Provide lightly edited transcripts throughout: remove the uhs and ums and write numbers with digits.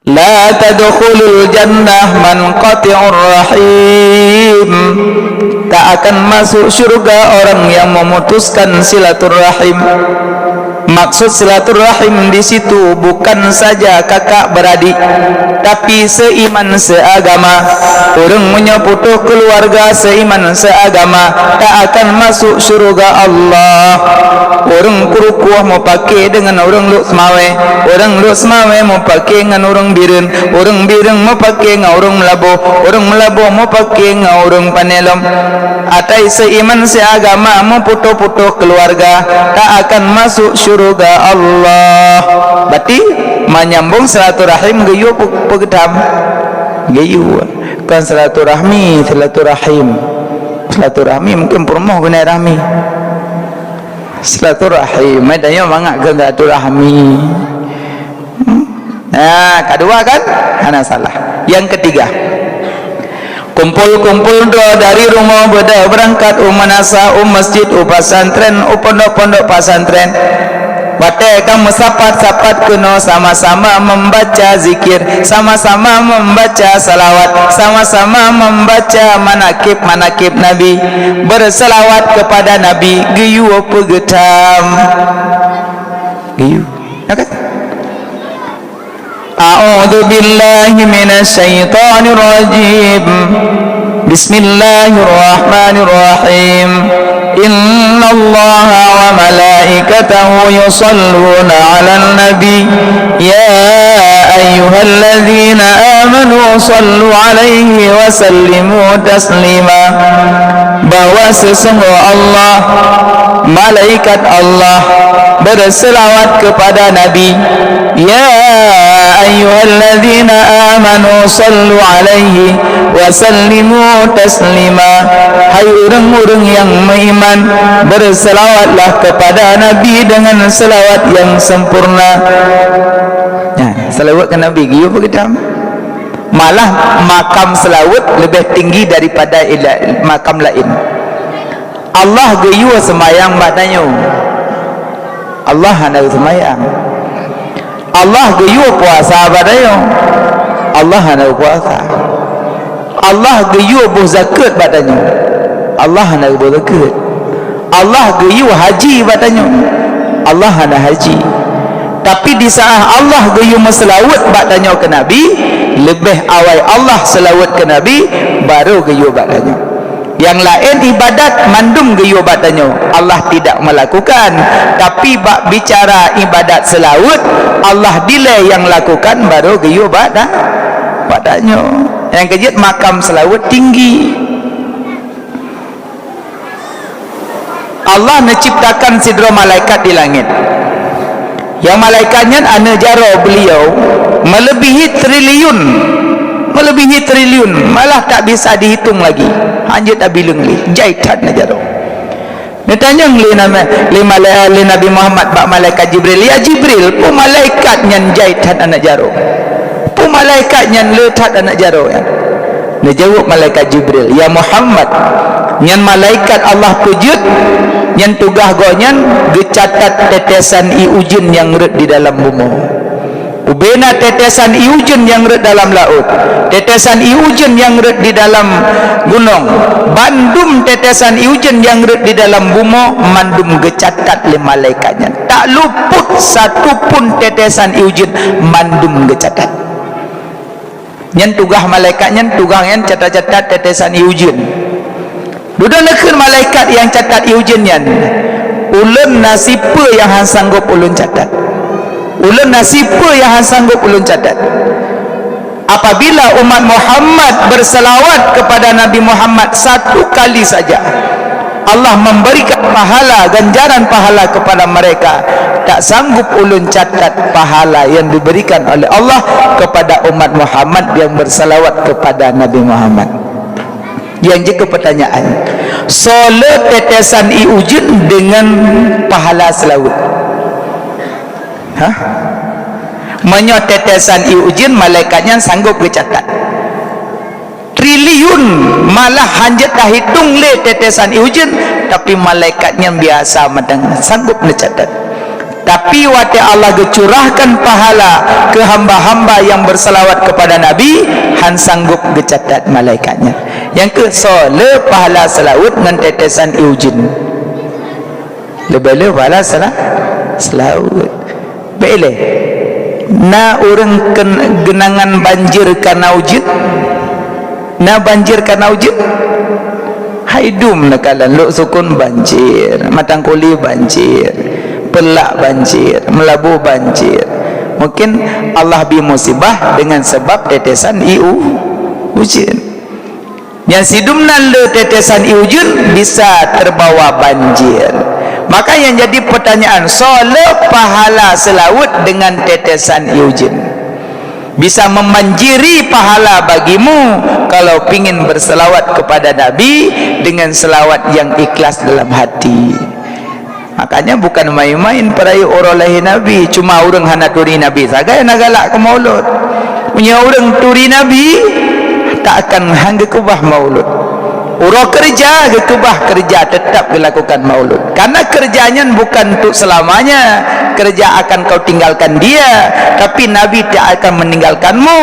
La tadkhulul jannah man qati'ur rahim. Tak akan masuk syurga orang yang memutuskan silaturahim. Maksud silaturahim di situ bukan saja kakak beradik, tapi seiman seagama. Orang menyeputuh keluarga seiman seagama tak akan masuk syurga Allah. Orang kurukuah mau pakai dengan orang luk semawe, orang luk semawe mau pakai dengan orang birun, orang birun mau pakai dengan orang melabuh, orang melabuh mau pakai dengan orang panelom. Atai seiman seagama mau putuh-putuh keluarga tak akan masuk syurga Allah. Berarti menyambung silaturahim gayu pegedam gayu kan silaturahmi silaturahim silaturahmi mungkin permoh guna rahmi silaturahim medanya mangak ke silaturahmi. Nah kedua kan hana salah. Yang ketiga, kumpul-kumpul doa dari rumah beda berangkat umanasa masjid pesantren pondok-pondok pesantren. Batai kamu sapat-sapat kuno sama-sama membaca zikir, sama-sama membaca salawat, sama-sama membaca manakib-manakib Nabi, berselawat kepada Nabi. Giyu apa getam? Giyu, okay? A'udzu billahi minasyaitonir rajim. Bismillahirrahmanirrahim. Innallaha wa malaikatahu yusalluna 'alan nabi ya ayyuhalladzina amanu sallu 'alaihi wa sallimu taslima. Bahwa sesungguhnya Allah, malaikat Allah berselawat kepada Nabi. Ya ayyuhalladzina amanu sallu 'alaihi wa sallimu taslima. Hai orang-orang yang beriman, berselawatlah kepada Nabi dengan selawat yang sempurna. Nah, selawat ke Nabi giyu apa kita? Malah makam selawat lebih tinggi daripada makam lain. Allah giyu semayang batanya. Allah hendak semayang. Allah giyu puasa batanya. Allah hendak puasa. Allah giyu berzakat batanya. Allah hendak berzakat. Allah giyu haji batanya. Allah hendak haji. Tapi di saat Allah giyu selawat batanya ke Nabi, lebih awal Allah selawat ke Nabi baru giyu batanya. Yang lain ibadat mandum giyu batanya Allah tidak melakukan, tapi bak bicara ibadat selawat Allah delay yang lakukan baru giyu batanya. Yang kejut makam selawat tinggi. Allah menciptakan sidro malaikat di langit. Yang malaikatnya ana jaro beliau melebihi triliun, malah tak bisa dihitung lagi. Hanya tak bilang li jaitan najaro. Ditanya li nama li Nabi Muhammad bak malaikat Jibril, ya Jibril pu malaikatnya jaitan anak jaro. Pu malaikatnya letat anak jaro ya. Dia jawab malaikat Jibril, ya Muhammad, nyan malaikat Allah pujud nyan tugah gonyan gecatat tetesan i ujun yang red di dalam bumi. Ubena tetesan i ujun yang red dalam laut, tetesan i ujun yang red di dalam gunung, bandum tetesan i ujun yang red di dalam bumi, mandum gecatat le malaikatnya. Tak luput satu pun tetesan i ujun mandum gecatat. Nyen tugah malaikatnya tugah yang catat-catat tetesan i ujun. Duda nekun malaikat yang catat i ujun nyan. Ulun nasipa yang han sanggup ulun catat. Ulun nasipa yang han sanggup ulun catat. Apabila umat Muhammad berselawat kepada Nabi Muhammad satu kali saja, Allah memberikan pahala, ganjaran pahala kepada mereka. Tak sanggup ulun catat pahala yang diberikan oleh Allah kepada umat Muhammad yang berselawat kepada Nabi Muhammad. Yang juga pertanyaan, solat tetesan i ujun dengan pahala selawat. Hah? Menyot tetesan i ujun malaikatnya sanggup dicatat. Triliun malah hanya dah hitung le tetesan i ujun, tapi malaikatnya biasa madang sanggup dicatat. Tapi waktu Allah gecurahkan pahala ke hamba-hamba yang berselawat kepada Nabi, han sanggup gecatat malaikatnya. Yang ke sola pahala selawat dengan tetesan iujin. Lebih-lebih pahala selawat. Baiklah. Na orang genangan banjir karena ujin. Na banjir karena ujin. Haidum nakalan luk sukun banjir, matang kuli banjir, pelak banjir, melabu banjir. Mungkin Allah bi musibah dengan sebab tetesan ujin. Yang sidumnan le tetesan ujin bisa terbawa banjir. Maka yang jadi pertanyaan, solat pahala selawat dengan tetesan ujin bisa memanjiri pahala bagimu kalau pingin berselawat kepada Nabi dengan selawat yang ikhlas dalam hati. Makanya bukan main-main perayu orang lahir Nabi, cuma orang hana turi Nabi saja yang galak ke maulud. Punya orang turi Nabi tak akan hangga kubah maulud. Orang kerja gekebah kerja tetap dilakukan maulud, karena kerjanya bukan untuk selamanya. Kerja akan kau tinggalkan dia, tapi Nabi tak akan meninggalkanmu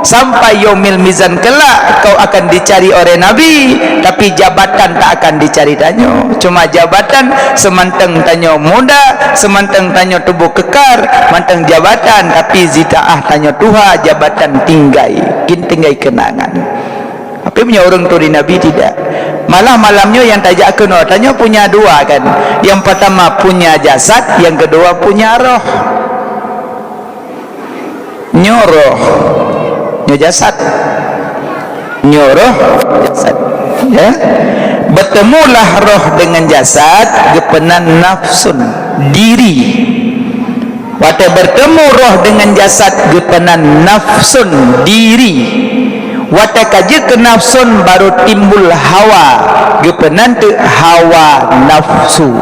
sampai yaumil mizan kelak. Kau akan dicari oleh Nabi, tapi jabatan tak akan dicari tanyo. Cuma jabatan semanteng tanyo muda, semanteng tanyo tubuh kekar, manteng jabatan tapi zitaah tanyo tuha, jabatan tinggai kenangan. Tapi punya orang turi Nabi tidak. Malah malamnya yang tajak kena tanya punya dua kan. Yang pertama punya jasad, yang kedua punya roh. Nyoroh, nyo jasad, nyoroh jasad. Ya, bertemulah roh dengan jasad, gepenan nafsun diri. Waktu bertemu roh dengan jasad, gepenan nafsun diri. Wata kaji ke nafsun baru timbul hawa, gepenan tu hawa nafsu.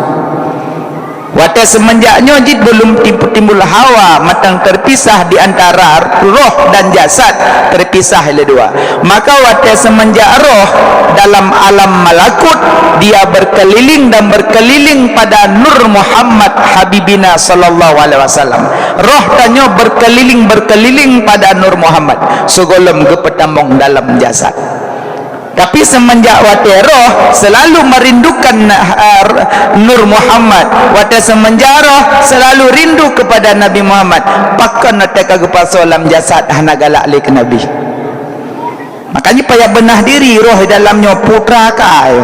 Wata semenjaknya jid belum timbul hawa, matang terpisah di antara roh dan jasad, terpisah le dua. Maka wata semenjak roh dalam alam malakut, dia berkeliling dan berkeliling pada Nur Muhammad Habibina sallallahu alaihi wasallam. Roh tanya berkeliling pada Nur Muhammad, segolem gepetambong dalam jasad. Tapi semenjak wate roh selalu merindukan Nur Muhammad, wate semenjak roh selalu rindu kepada Nabi Muhammad. Pakan nate kagepaso dalam jasad hana galak le ke Nabi. Makanya payah benah diri roh dalamnya putra kai.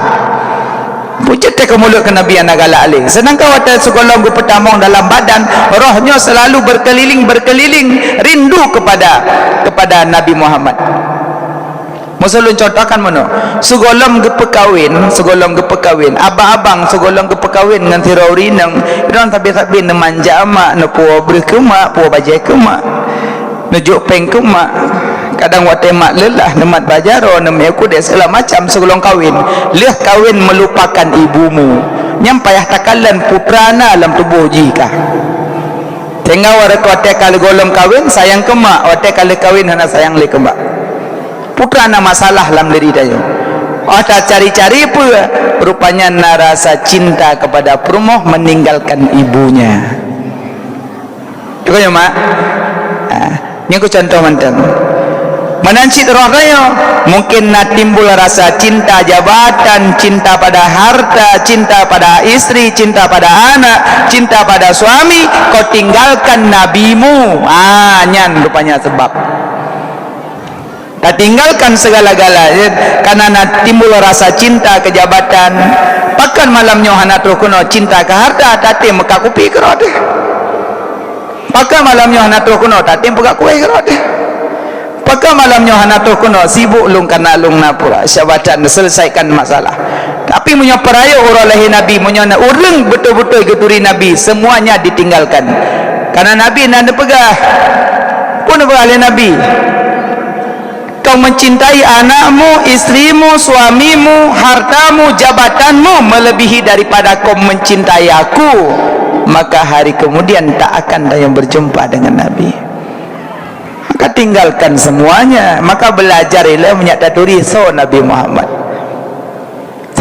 Pucet ke mulut ke Nabi anak galak le. Sedangkan wate segolong gepetambong dalam badan, rohnya selalu berkeliling rindu kepada Nabi Muhammad. Musulun contohkan mana? Segolong gepekawin, abang-abang segolong gepekawin dengan tirori nang idon tapi nemanja mak, ne puo breh ke mak, puo bajai ke mak, ne juk peng ke mak. Kadang wate mak lelah nemat bajaro, ne aku dia segala macam segolong kawin. Leh kawin melupakan ibumu. Nyampayah takalan putrana dalam tubuh jika. Tengah warat wate kali golong kawin sayang ke mak, wate kali kawin hana sayang le ke mak. Putra na masalah dalam diri dia. Ada cari-cari pula, rupanya narasa cinta kepada perumoh meninggalkan ibunya. Itu ya mak. Ini aku contoh mantan. Menancit roh dia, mungkin nak timbul rasa cinta jabatan, cinta pada harta, cinta pada istri, cinta pada anak, cinta pada suami. Kau tinggalkan nabimu. Nyan rupanya sebab. Tak tinggalkan segala-gala karena timbul rasa cinta ke jabatan. Pakan malamnya hana tu kuno cinta ke harta, tati meka kupi kerot. Pakan malamnya hana tu kuno tati meka kuih kerot. Pakan malamnya hana tu kuno sibuk lung kana lung na pula jabatan selesaikan masalah. Tapi punya peraya orang lahir Nabi, punya urang betul-betul geturi Nabi, semuanya ditinggalkan. Karena Nabi nak pegah pun oleh Nabi. Kau mencintai anakmu, istrimu, suamimu, hartamu, jabatanmu melebihi daripada kau mencintai aku, maka hari kemudian tak akan ada yang berjumpa dengan Nabi. Maka tinggalkan semuanya. Maka belajar ialah menyataturi so Nabi Muhammad.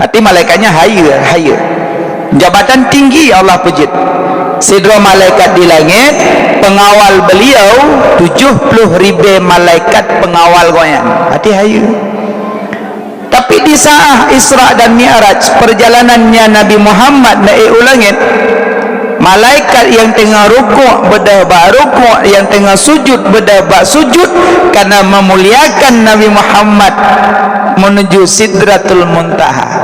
Hati malaikatnya haya. Jabatan tinggi Allah pejit. Sidra malaikat di langit, pengawal beliau 70,000 malaikat pengawal goyang. Hati haya. Tapi di saat Isra dan Mi'raj, perjalanannya Nabi Muhammad naik ulangit, malaikat yang tengah rukuk berdahbak rukuk, yang tengah sujud berdahbak sujud, karena memuliakan Nabi Muhammad menuju Sidratul Muntaha.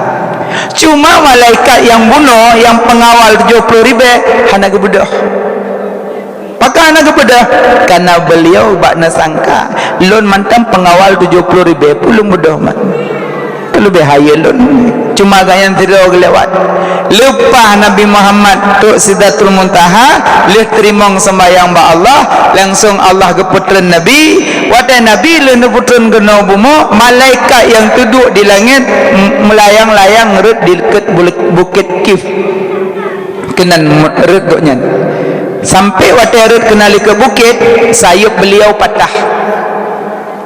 Cuma malaikat yang bunuh, yang pengawal 70,000 hana kebedah. Maka hana kebedah karena beliau bakna sangka lon mantan pengawal 70,000 pulung bedah man. Lebih haya lon. Cuma gayang tidak lewat. Lupa Nabi Muhammad tu Sidratul Muntaha, leh terima sembahyang ba Allah, langsung Allah keputran Nabi, wadah Nabi leh keputran kena bumi, malaikat yang duduk di langit melayang-layang rut di dekat bukit Kif. Kenan rut doknya. Sampai wadah rut kenali ke bukit, sayup beliau patah.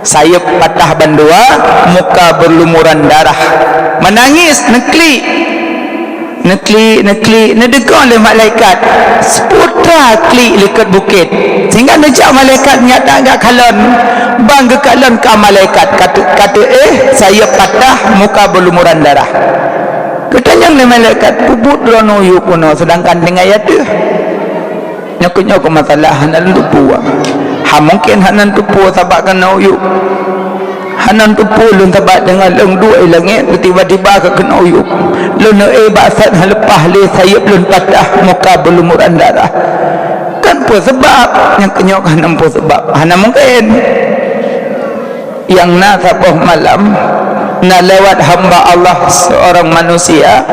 Sayup patah bandua, muka berlumuran darah, menangis, nekli nedegah oleh malaikat, seputra klik dekat bukit, sehingga nejak malaikat nyata agak kalon, bang ke kalon ke malaikat, kata sayup patah, muka berlumuran darah. Katanya oleh malaikat, puput rono yuk kuno, sedangkan dengan ayat tu nyokok masalah hanan lupa. Mungkin hanan tupu tabak kena uyuk, hanan tupu lun tabak dengan lung dua langit, tiba-tiba ke kena uyuk lun basat lepas le sayup lun patah, muka berlumuran darah. Kan apa sebab yang kenyok hanan apa sebab hanan mungkin yang nak sabah malam nak lewat hamba Allah seorang manusia,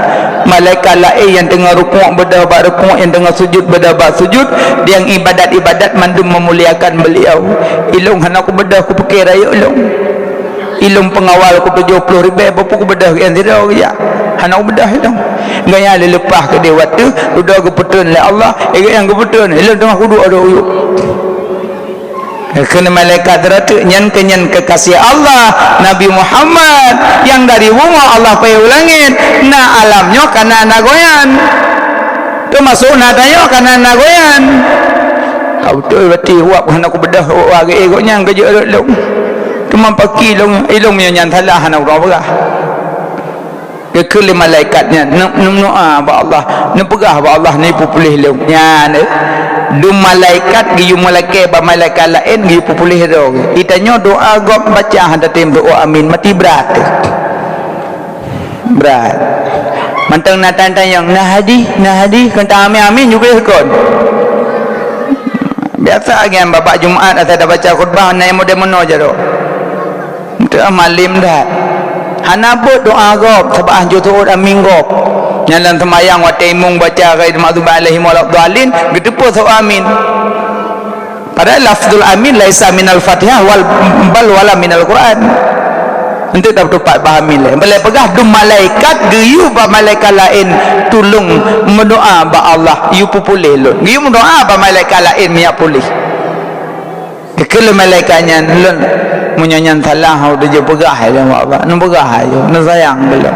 malaikat lain yang tengah rukuk berdahbak rukuk, yang tengah sujud berdahbak sujud, yang ibadat-ibadat mandum memuliakan beliau. Ilung hana aku bedah aku fikir ayo ilung pengawal aku 70,000 apa aku bedah yang tidak ya hana aku bedah ilung gaya lepas ke dia waktu udah aku petun oleh Allah yang aku petun ilung tengah aku duduk ada uyuk. Kena malaikat ratu nyan kekasih Allah Nabi Muhammad yang dari bunga Allah payah langit na alamnya karena nagoyan tu masuk nadanya karena nagoyan kau tu berarti wak hana aku bedah wak egonya kerja long tu mampaki long ilungnya nyan salah hana berah kekele malaikatnya doa ba Allah ne pegah ba Allah ni pupulih long nyan dum malaikat giyu malaikat ba malaikat lain giyu pupulih do ditanya doa gop baca handa tim doa amin mati berat mantang natan yang nahadi kata amin juga kon biasa kan bapak Jumaat atau dah baca khutbah naik model-model je do tu malim dah hanabut doa gop sabah jutur amin gop nyalan semayang wa taimung baca ghair maghdubi alaihim waladdallin gedepo so amin padahal lafzul amin laisa minal fatihah bal wala minal quran untuk tak tepat pahami lah boleh pegah dum malaikat geyu ba malaikat lain tulung mendoa ba Allah yu pupulih lun geyu mendoa ba malaikat lain miak pulih kekele malaikatnya lun munyanyan salah udah je pegah ya Allah nu pegah ayo nu sayang belum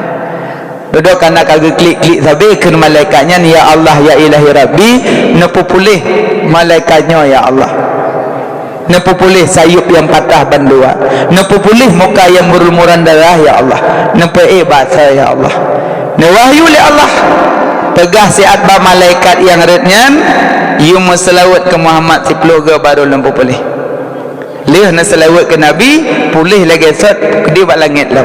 duduk karena kagak klik sabi ke malaikatnya ya Allah ya ilahi rabbi nepupulih malaikatnya ya Allah nepupulih sayup yang patah bandua nepupulih muka yang berlumuran darah ya Allah nepei bahasa ya Allah wahyu li Allah tegah siat ba malaikat yang rednyan yu selawat ke Muhammad 10 ke baru nepupulih leh na selawat ke Nabi pulih lagi sat dia bak langit lah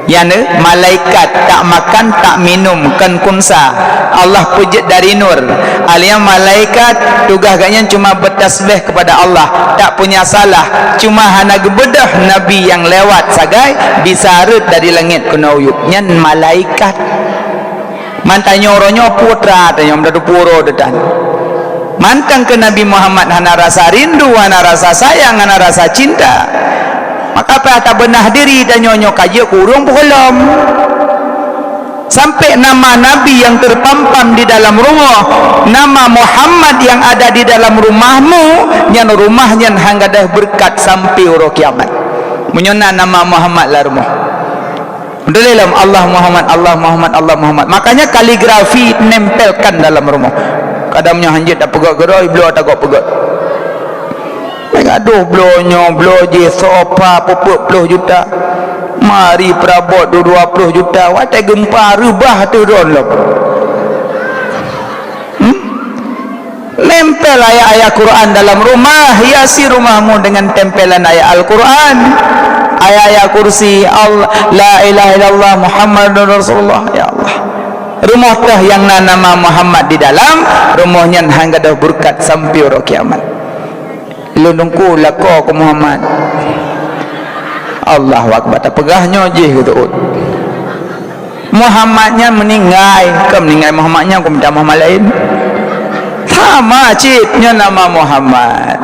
yang malaikat tak makan tak minum kan kunsa Allah pujit dari nur alias malaikat tugas agaknya cuma bertasbih kepada Allah tak punya salah cuma hana gebedah Nabi yang lewat sagai bisa red dari langit kena uyuk nyan malaikat mantanya orangnya putra tanya mdadu puro detan mantang ke Nabi Muhammad hana rasa rindu hana rasa sayang hana rasa cinta maka apa tak benah diri dan nyonyok aja kurung belum sampai nama Nabi yang terpampam di dalam rumah nama Muhammad yang ada di dalam rumahmu yang rumahnya hangga dah berkat sampai urut kiamat menyona nama Muhammad lah rumah dalam Allah Muhammad, Allah Muhammad, Allah Muhammad. Makanya kaligrafi nempelkan dalam rumah. Kadangnya hanjit tak pegat gerai, beliau tak pegat. Aduh, belonyo, bloje, sopa, pupuk 10 juta. Mari perabot 20 juta. Watai gempa, rubah tu don lah. Lempel ayat-ayat Quran dalam rumah, hiasi rumahmu dengan tempelan ayat Al-Quran, ayat-ayat kursi Allah, la ilaha illallah Muhammadur Rasulullah. Ya Allah, rumah tah yang nama Muhammad di dalam rumahnya hangga dah berkat sampai orang kiamat. Lundungku lako ke Muhammad. Allahu Akbar, tak pegahnya je gitu. Muhammadnya meninggal, ke meninggal Muhammadnya aku minta Muhammad lain. Sama cipnya nama Muhammad.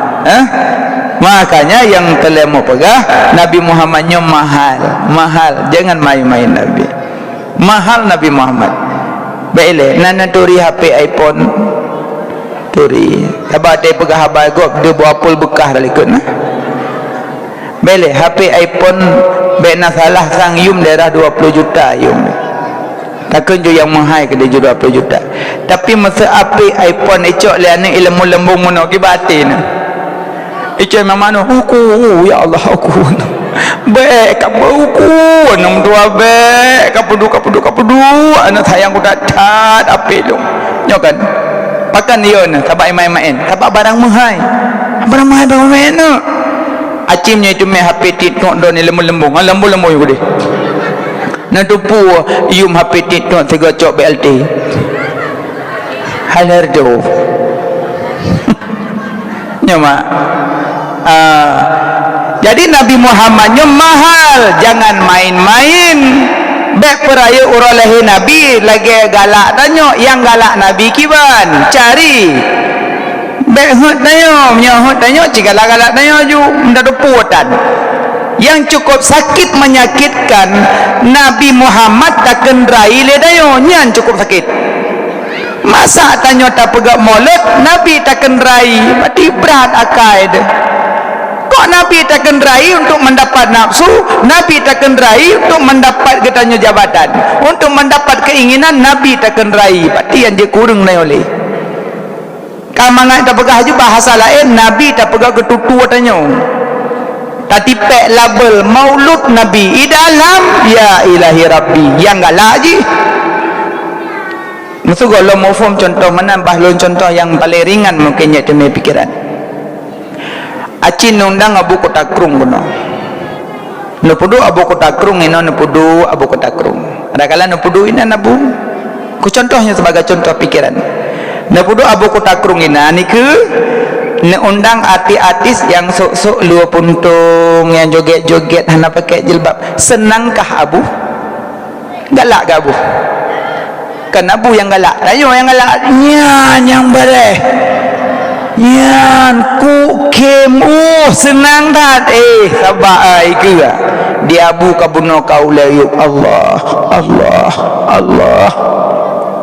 Makanya yang telah mau pegah Nabi Muhammadnya mahal, jangan main-main Nabi. Mahal Nabi Muhammad. Baiklah, nana turi HP iPhone turi. Habis dia pegah habai gop dia bawa pul bekah dari kun. Baiklah, HP iPhone baikna salah sang yum daerah 20 juta yum. Takkan jo yang mahal ke dia 20 juta. Tapi masa api iPhone ecok le ane ilmu lembung mono ki batin. Ecok memang huku ya Allah huku. Baik kamu huku nang tua baik kapudu anak sayang ku datat api lu. Nyo kan. Pakan dia na tabak main-main. Tabak barang mahal. Barang mahal no. Acimnya itu me HP tiktok don ilmu lembung. Lembung ku dia. Nak tupu yum HP tiktok 3 cok BLT. Halardo. Nyama. Jadi Nabi Muhammadnya mahal, jangan main-main. Bek peraya uralahi Nabi lagi galak tanyo, yang galak Nabi kiban cari. Bek hut tanyo, menyahut tanyo, jika galak tanyo ju ndak duputan. Yang cukup sakit menyakitkan Nabi Muhammad tak kendrai le dayo, nyan cukup sakit. Masa tanya tak pegak mulut Nabi tak kendrai, berarti berat akaid. Kok Nabi tak kendrai untuk mendapat nafsu, Nabi tak kendrai untuk mendapat katanya jabatan, untuk mendapat keinginan Nabi tak kendrai, berarti yang dia kurang ni oleh. Kamangan tak pegak aja bahasa lain, Nabi tak pegak ketutu tanya. Tadi pek label maulud Nabi di dalam ya ilahi Rabbi yang galak je. Maksud kalau mau form contoh menambah lon contoh yang paling ringan mungkinnya demi pikiran. Acin undang Abu Kota Krung kuno. Nupudu Abu Kota Krung ino nupudu Abu Kota Krung. Ada kala nupudu ini nabu. Ku contohnya sebagai contoh pikiran. Nupudu Abu Kota Krung ini ni ke ne undang artis-artis yang sok-sok luar puntung, yang joget-joget hana pakai jilbab. Senangkah Abu? Galak ke Abu? Kan Abu yang galak. Ayo yang galak. Nyan yang bareh. Nyan ku kem senang dah. Sabar ai ke. Di Abu kabuno kau layuk Allah.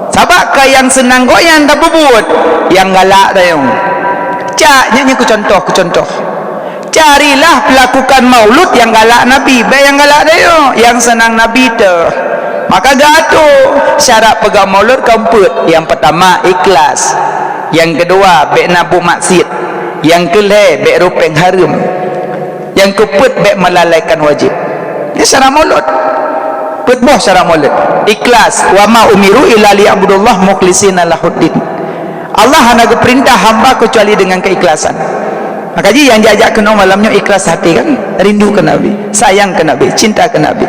Sabar ke yang senang goyan tak bubut. Yang galak dayung. Caknya ku contoh. Carilah melakukan maulud yang galak Nabi, yang galak dia, yang senang Nabi tu. Maka gato syarat pegang maulud keempat. Yang pertama ikhlas. Yang kedua bek nabu maksiat. Yang kelih bek rupeng haram. Yang keempat bek melalaikan wajib. Ini syarat maulud. Ketboh syarat maulud. Ikhlas. Wa ma umiru illa liya'budullah mukhlishina lahuddin. Allah hanya perintah hamba kecuali dengan keikhlasan. Maka yang diajak kena malamnya ikhlas hati kan, rindu ke Nabi, sayang ke Nabi, cinta ke Nabi.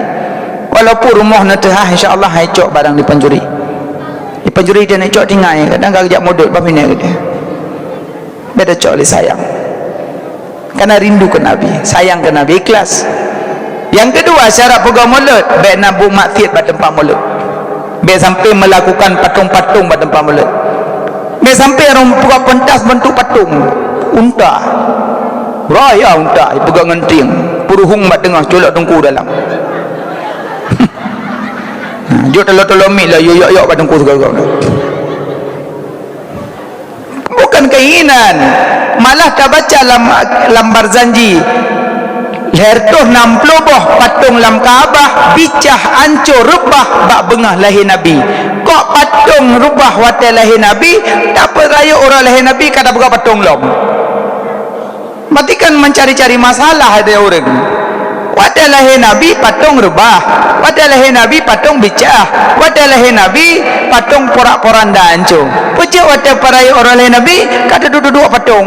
Walaupun rumah nak terah, insya-Allah hai cok barang di penjuri. Di penjuri dia nak cok tinggal, kadang gak modal pamine ke dia. Beda cok li sayang. Karena rindu ke Nabi, sayang ke Nabi, ikhlas. Yang kedua syarat pegang mulut, baik nabu maksiat pada tempat mulut. Baik sampai melakukan patung-patung pada tempat mulut. Baik sampai orang buka pentas bentuk patung unta raya unta pegang ngenting puruhung mat tengah colok tungku dalam jok tolong mik lah yok kat tungku segala bukan keinginan, malah tak baca lambar janji hertoh 60 boh patung lam Kaabah bicah ancur rubah bak bengah lahir Nabi. Kok patung rubah watai lahir Nabi, tak apa raya orang lahir Nabi kata buka patung lom. Berarti kan mencari-cari masalah ada orang. Watai lahir Nabi patung rubah, watai lahir Nabi patung bicah, watai lahir Nabi patung porak-poranda ancur. Pecah watai raya orang lahir Nabi kata duduk-duduk patung.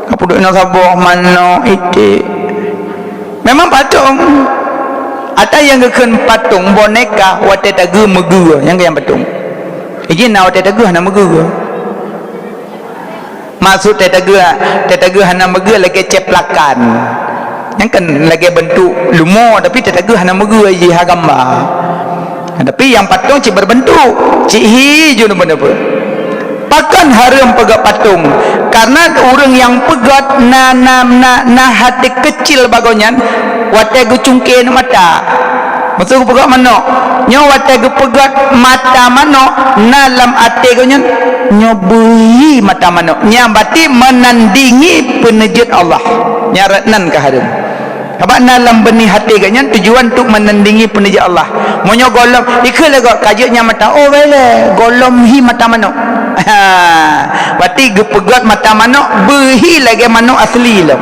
Apa duduk nak sabah mana itu? Memang patung. Ada yang kekun patung boneka watai tagu megu yang patung. Izin nak watai tagu hana megu. Maksud tagu hana megu lagi ceplakan. Yang kan lagi bentuk lumur tapi tagu hana megu aje ha gambar. Tapi yang patung cik berbentuk. Cik hijau benda apa? Pakan haram pegat patung karena orang yang pegat na hati kecil bagonyan watai gu cungkir mata maksud gu pegat mana nyo watai gu pegat mata mana na lam hati gu nyan nyo beri mata mana nya berarti menandingi penejut Allah nya ratnan ke haram apa na lam benih hati gu nyan tujuan untuk menandingi penejut Allah monyo golom ikut lagi kajutnya mata oh wele golom hi mata mana berarti gepegat mata manuk berhi lagi manuk asli lah.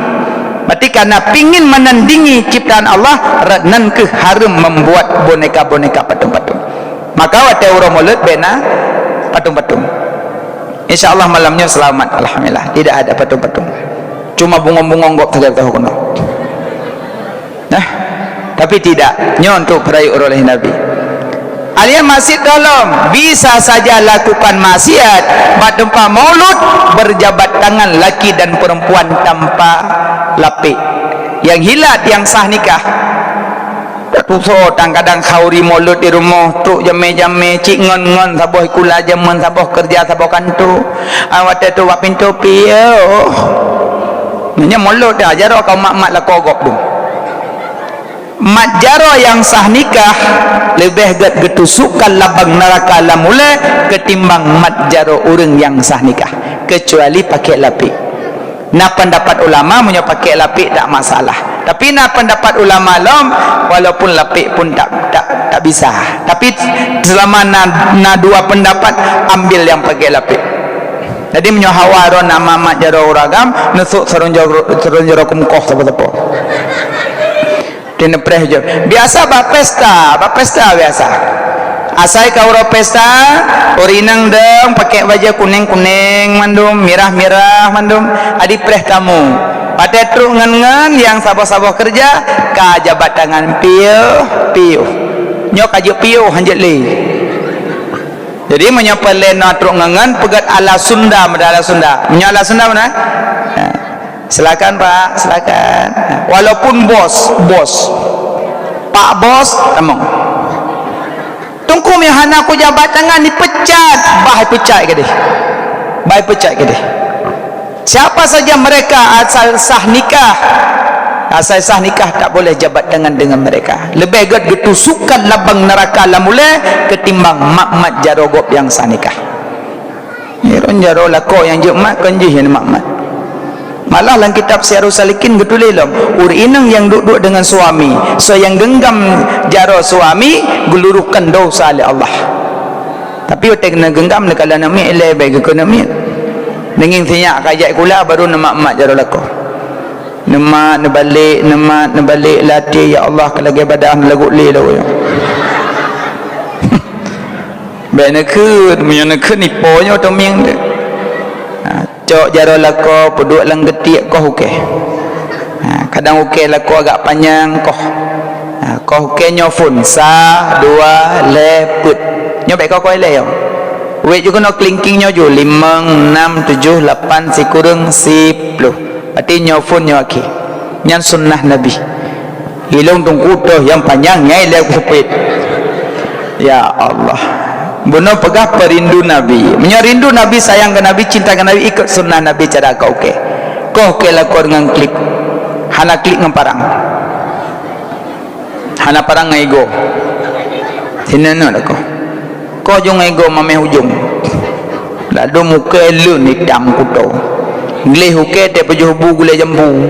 Berarti karena pingin menandingi ciptaan Allah radnan ke haram membuat boneka-boneka patung-patung. Maka watai urang mulut bena patung-patung. InsyaAllah malamnya selamat, alhamdulillah tidak ada patung-patung, cuma bunga-bunga gok saja tahu kena. Nah, tapi tidak nyontok perayu oleh Nabi. Alian masjid dalam bisa saja lakukan maksiat bertempat maulud berjabat tangan laki dan perempuan tanpa lapik yang hilat yang sah nikah. So kadang khauri maulud di rumah tu jame-jame cik ngon-ngon saboh kula jaman saboh kerja saboh kantu awak tu wak pintu piyo nya maulud dah jaro kau mak-mak la kogok tu. Mat jaro yang sah nikah lebih getusukan labang neraka lah mula ketimbang mat jaro orang yang sah nikah kecuali pakai lapik. Nah pendapat ulama punya pakai lapik tak masalah, tapi nah pendapat ulama lom walaupun lapik pun tak bisa, tapi selama na dua pendapat ambil yang pakai lapik. Jadi menyohawaron nama mat jaro uragam nusuk serun jaro kumkoh apa-apa. Dinepres je. Biasa bak pesta biasa. Asai kau ro pesta, orinang deng pakai baju kuning-kuning mandum, mirah-mirah mandum, adi preh tamu. Pada truk ngan-ngan yang saboh-saboh kerja, ka jabat tangan piu. Nyok aja piu hanjet le. Jadi menyapalen na truk ngan-ngan pegat ala Sunda, ala Sunda. Menyala Sunda mana? Silakan Pak, silakan. Walaupun bos, Pak bos, temong. Tunggu mi hana ku jabat tangan dipecat, bahai pecat ke deh. Bahai pecat ke deh. Siapa saja mereka asal sah nikah tak boleh jabat tangan dengan mereka. Lebih getusukan labang neraka lamule ketimbang mak-mak jarogop yang sah nikah. Iron jaro lako yang jumat kanjih yang mak-mak. Malah dalam kitab Syiarus Salikin getulilam urinang yang duduk dengan suami so yang genggam jaro suami geluruhkan dosa oleh Allah. Tapi otak kena genggam nak kalau nami elai baik ke nami denging tinyak kajak kula baru nama-mak jaro lako nama nebalik latih ya Allah kalau ge badan lagu le dah ya baik nak punya nak niponya atau miang dia cok jaro lako peduk lang getik koh okey. Kadang okey lako agak panjang koh okey nyofun sa dua leput nyo baik kau le yo. Wei juga no klingking nyo ju 5 6 7 8 sikurang 10. Berarti nyofun nyo aki. Nyan sunnah Nabi. Hilung tungkutoh yang panjang nyai le kupit. Ya Allah. Bunuh pegah perindu Nabi, menyerindu Nabi, sayang ke Nabi, cinta ke Nabi, ikut sunnah Nabi cara kau okey. Kau okey lah kau dengan klik, hana klik dengan parang, hana parang ngego. Sini nak kau jung ngego mameh ujung. Lalu muka elun hitam kuto, gelih okey dia pejuh bu gulai jambu.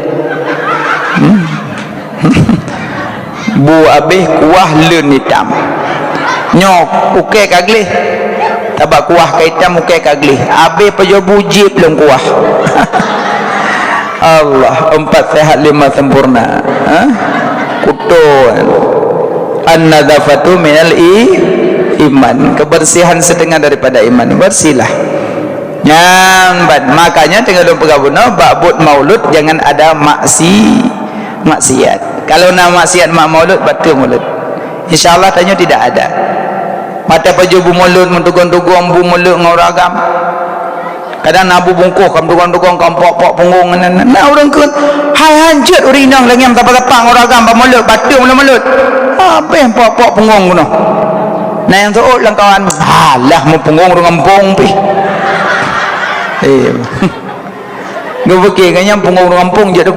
bu habis kuah leun hitam nyok uke kaglih tabak kuah ka hitam uke kaglih habis pajo bujib belum kuah Allah 4 sehat 5 sempurna kutuan an-nadzafatu minal iman, kebersihan setengah daripada iman. Bersihlah nyambat. Makanya tengah dalam pergabungan ba'bud maulud jangan ada maksiat. Kalau nak maksiat mak maulud batal maulud, insyaallah tanya tidak ada. Mata pajubu maulud mentugung-tugung bu maulud ngoragam. Kadang nabu bungkuh kam tukang-tukang kam pok-pok punggung nah orang ke hai hanjut urinang lagi yang tapa-tapa ngoragam ba maulud batal maulud. Apa yang pok-pok punggung kuno. Nah yang tu lang kawan alah mau punggung orang kampung pi gue fikir kayaknya punggung orang kampung je tu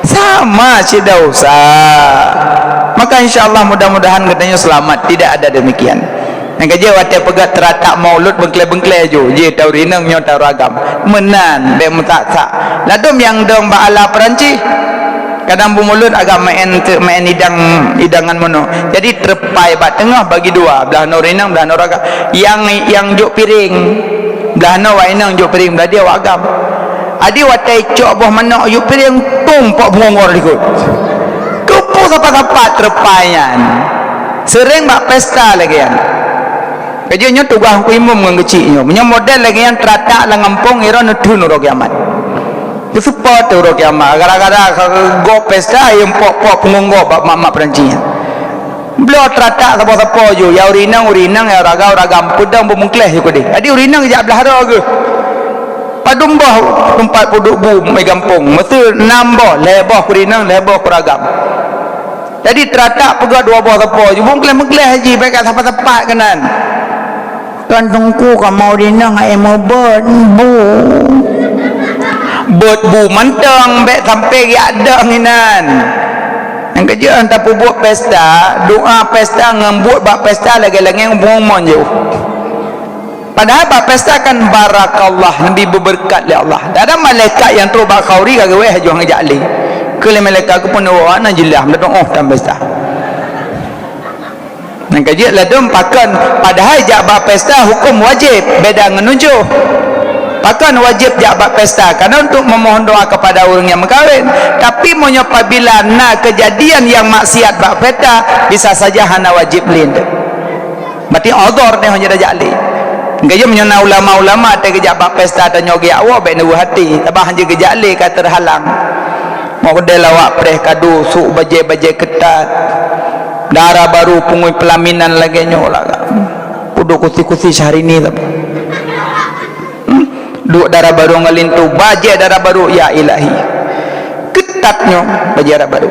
sama tidak usah. Maka insyaAllah mudah-mudahan katanya selamat. Tidak ada demikian yang kerja watak pegat teratak maulud bengklai-bengklai je je tau rinang nyo tau ragam menan dek mutak-tak ladum yang dong ba'ala Perancis kadang bumulut agak main hidangan mono jadi terpai bat tengah bagi dua belah no rinang belah no ragam yang juk piring belah no wainang juk piring belah dia wagam adi watai cok boh mana juk piring tumpok bungor likut kupu sapat-sapat terpaian sering bak pesta lagi kan kerjanya tugas ku imam dengan kecilnya punya model lagi yang teratak lah ngampung ira nutu nurok kiamat itu support nurok kiamat gara-gara go pesta yang pok-pok pengunggo bak mak-mak Perancis beliau teratak siapa-siapa je ya urinang ya raga pedang bermungkleh je kode adi urinang je belah hara ke padumbah tempat puduk bu mai gampung mesti nambah lebah urinang lebah kuragam jadi teratak pegak dua buah siapa je mungkleh haji baik kat tempat-tempat kanan kantungku kau mau dinang ai mau bu mantang baik sampai ada nginan yang kerja hantar buat pesta doa pesta ngembuat bak pesta lagi-lagi yang buang jauh padahal bak pesta kan barakallah nabi berberkat li Allah ada malaikat yang tu bak khauri kagak weh juang ngajali kele malaikat ku pun wana jelah mendong tam pesta yang kaji ladum pakan padahal jabak pesta hukum wajib beda ngenujuh pakan wajib jabak pesta karena untuk memohon doa kepada orang yang mengkawin tapi monya apabila nak kejadian yang maksiat bak pesta bisa saja hana wajib lind berarti odor ni hanya jali kaji menyana ulama-ulama ada kejabak pesta dan nyogi awak baik nubuh hati tabah hanya kejali kata terhalang mau delawak preh kadu su bajai-bajai ketat darah baru pungui pelaminan lagi nyola kudu kusi-kusi sehari ni duk darah baru ngalintu bajai darah baru ya ilahi ketatnya bajai darah baru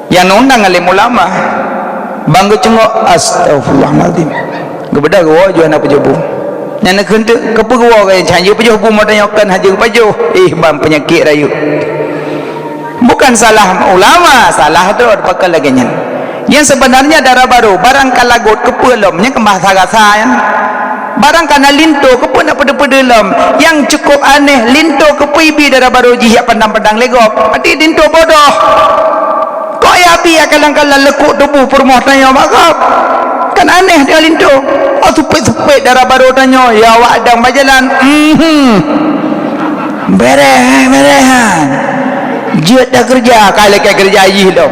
yang nondang alim ulama bangga cengok astagfirullahaladzim gebeda gua jual nak pejobu yang nak hentuk kepegua kaya canggih pejobu mau tanyakan haji pejoh bang penyakit rayu bukan salah ulama salah tu pakai lagi nyen yang sebenarnya darah baru barang kalagot kepelomnya kembah-sagasa kan barang kana linto kepun apa depedelom yang cukup aneh linto kepibi darah baru jihak pandang-pandang legop berarti linto bodoh kok ya api kalang-kalang lekuk tubuh permoh tanya makap kan aneh dia linto supit-supit darah baru tanya ya wadang bajalan berehan jut dah kerja kalau kayak kerja ajih dong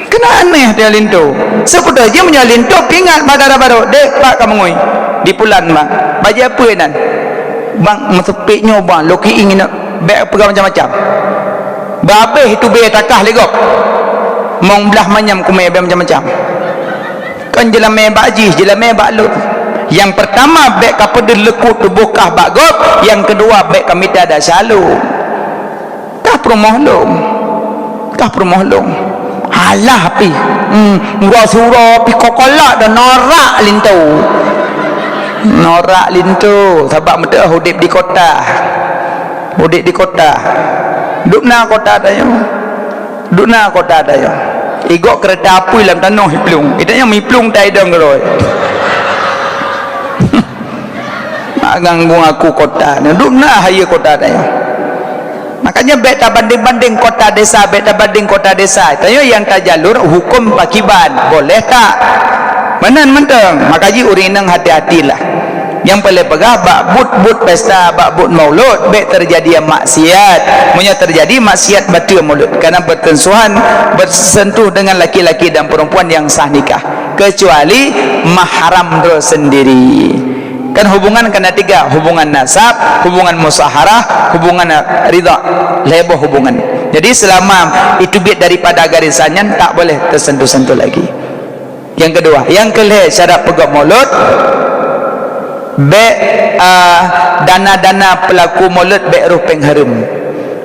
kena aneh dia lintu sepuluh aja punya lintu pingat madara baru dek pak kamu ngoi di pulan bang baju apa nan bang mesepiknya bang loki ingin beg pegang macam-macam babeh itu be takah legok mong belah manyam kumai be macam-macam kan jelame baji jelame balut yang pertama beg kapedel lekut tubukah bagop yang kedua beg kami ada selalu kah promohlong alah pi gua suruh pi kokolak dan norak lintu sebab mete hudip di kota dukna kota dayo igok kereta api dalam tanah hiplung itanya miplung tai dong geroi mak ganggu aku kota dukna haya kota dayo Makanya beta banding-banding kota desa, beta banding kota desa. Tanya yang tak jalur hukum pakiban, boleh tak? Menan menteng. Makanya urinang hati-hatilah. Yang boleh pegah bak but pesta, bak but maulud, bek terjadi maksiat. Punya terjadi maksiat batu maulud karena bertensuhan, bersentuh dengan laki-laki dan perempuan yang sah nikah, kecuali mahram do sendiri. Kan hubungan kena tiga, hubungan nasab, hubungan musaharah, hubungan ridha, lebo hubungan. Jadi selama itu biat daripada garisannya, tak boleh tersentuh-sentuh lagi. Yang kedua, yang kelih syarat pegang maulud, dana-dana pelaku maulud bek ruh pengharum.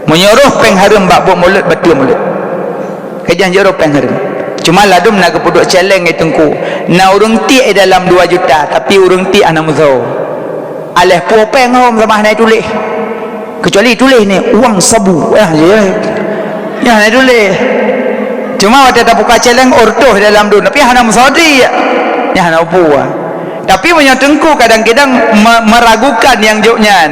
Menyuruh pengharum bak buat maulud betul maulud. Kajian juruh pengharum. Cuma ladum nak kepuduk celeng itu ku. Na urung ti dalam 2 juta, tapi urung ti ana muzau. Aleh popeng hom sama naik tulis. Kecuali tulis ni uang sabu. Ya naik tulis. Cuma waktu tak buka celeng ortoh dalam dun, tapi ana musaudi. Ya ana puah. Tapi punya tengku kadang-kadang meragukan yang joknya,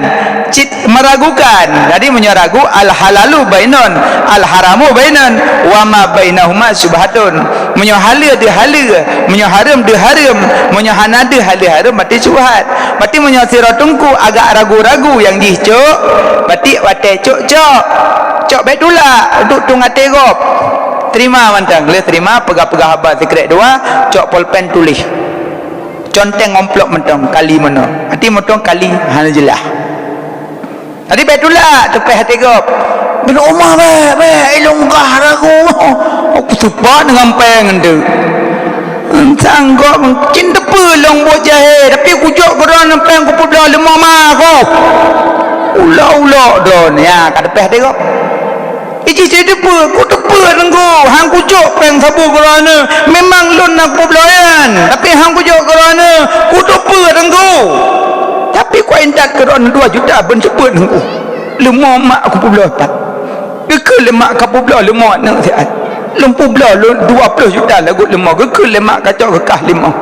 meragukan. Jadi punya ragu al halalu bainon, al haramu bainon, wa ma bainahuma subhatun. Punya halal dia halal, punya haram dia haram, punya hanada halal haram berarti subhat. Berarti punya sira tengku agak ragu-ragu yang dicok, berarti wate cok betula untuk tungate gop. Terima mantang, le terima pegah-pegah haba secret 2, cok pulpen tulis. Conteng omplok mentong kali mana hati mentong kali hana jelah tadi betulah tepeh hati gop bin umah be ilung gah ragu aku sepat dengan peng tu sanggup cinta pelong buat jahe tapi kujuk korang peng ku pula lemah mah ko ulah don ya kat tepeh hati gop iji cedepa ku tepa tengku hang kujuk peng sabu kerana memang lun nak pebelayan tapi hang kujuk kerana ku tepa tengku tapi ku endat kerana 2 juta ben cepat tengku lemah mak aku pebelayan ke lemak ka pebelayan lemah nak siat lempu pebelayan 20 juta lagu lemah ke lemak kacau kekah lemah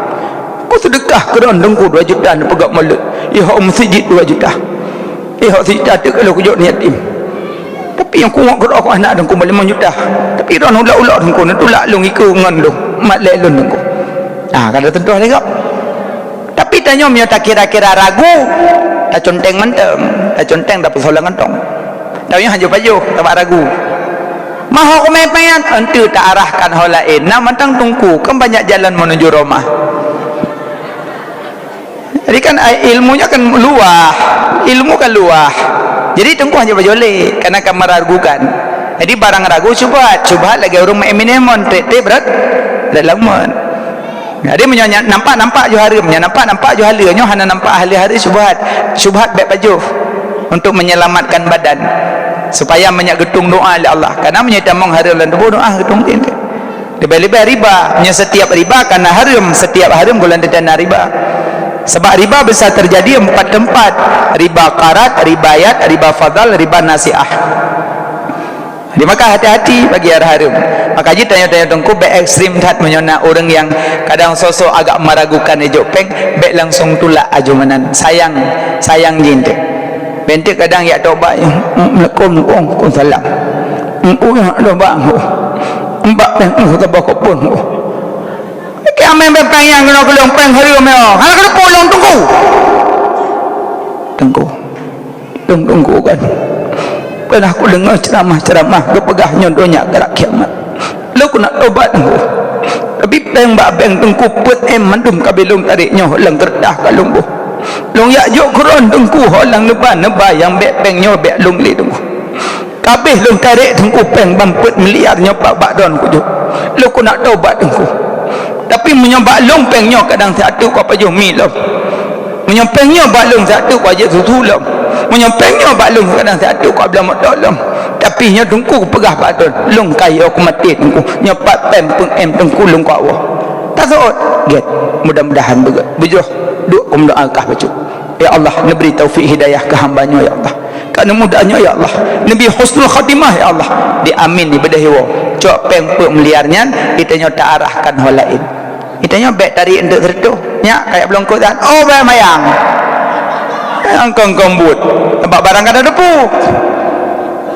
ku sedekah kerana tengku 2 juta nak pegak maulud hak masjid 2 juta hak sijdah tu kalau kujuk niat tim. Tapi yang kuat gerak aku anak dan ku 5 juta. Tapi ron ulak-ulak dengku tu laklung iku ngan dong. Mat lelun dengku. Kada tentu lagi. Tapi tanya mio tak kira-kira ragu. Tak conteng menteng. Tak conteng tak persoalan tong. Tanya hanya baju tak ragu. Maha ku mepean entu tak arahkan hal lain. Nak mentang tungku kan banyak jalan menuju rumah. Jadi kan ilmunya kan luah. Ilmu kan luah. Jadi tengku hanya berjolek karena akan meragukan. Jadi barang ragu subhat lagi orang eminemon tete berat dalam. Jadi menyonya nampak jo harimnya, nampak jo halanya hana nampak hari-hari subhat baik baju untuk menyelamatkan badan supaya banyak getung doa oleh Allah. Karena menyetamong harim dan tubuh doa getung tente. Lebih-lebih riba, setiap riba karena harim, setiap harim bulan dana riba. Sebab riba bisa terjadi 4 tempat, riba qarat, riba ayat, riba fadal, riba nasiah. Jadi maka hati-hati bagi haram. Maka ji tanya-tanya tengku be ekstrim tat menyona orang yang kadang sosok agak meragukan ejo peng be langsung tulak ajumanan sayang jinte. Bentik kadang ya tobat Assalamualaikum kun salam. Ya tobat. Mbak peng tabak pun. Kami berpayang kena kelong peng hari meo. Hal kena polong tunggu kan. Pernah aku dengar ceramah kepegah nyondonya gerak kiamat. Lu aku nak tobat tunggu. Tapi peng mbak peng tunggu put mandum kabilung tariknya lang kerdah kalung bu. Long yak jok kuron tunggu holang leban yang bek pengnya bek lung li tunggu. Kabeh lung tarik tunggu peng bamput miliarnya pak don kujuk. Lu aku nak tobat tunggu. Tapi menyebab lompengnya kadang satu kau paju milom. Menyempengnya balung satu kau aja susulam. Menyempengnya balung kadang satu kau belah modalom. Tapi nya tungku pegah patun. Long kaya aku mati tungku. Nyepat pem peng tungku long kau awak. Tak sot. Get. Mudah-mudahan bejuh. Duk kum doa kah baju. Ya Allah, beri taufik hidayah ke hamba-Nya ya Allah. Karena mudahnya ya Allah. Nabi husnul khatimah ya Allah. Diamin di bedahiwa. Cok peng meliarnya ditanya tak arahkan hal lain. Itanya baik tarik untuk tertuh nya kayak belum kuat oh bayar mayang yang kong kombut tempat barang kada depu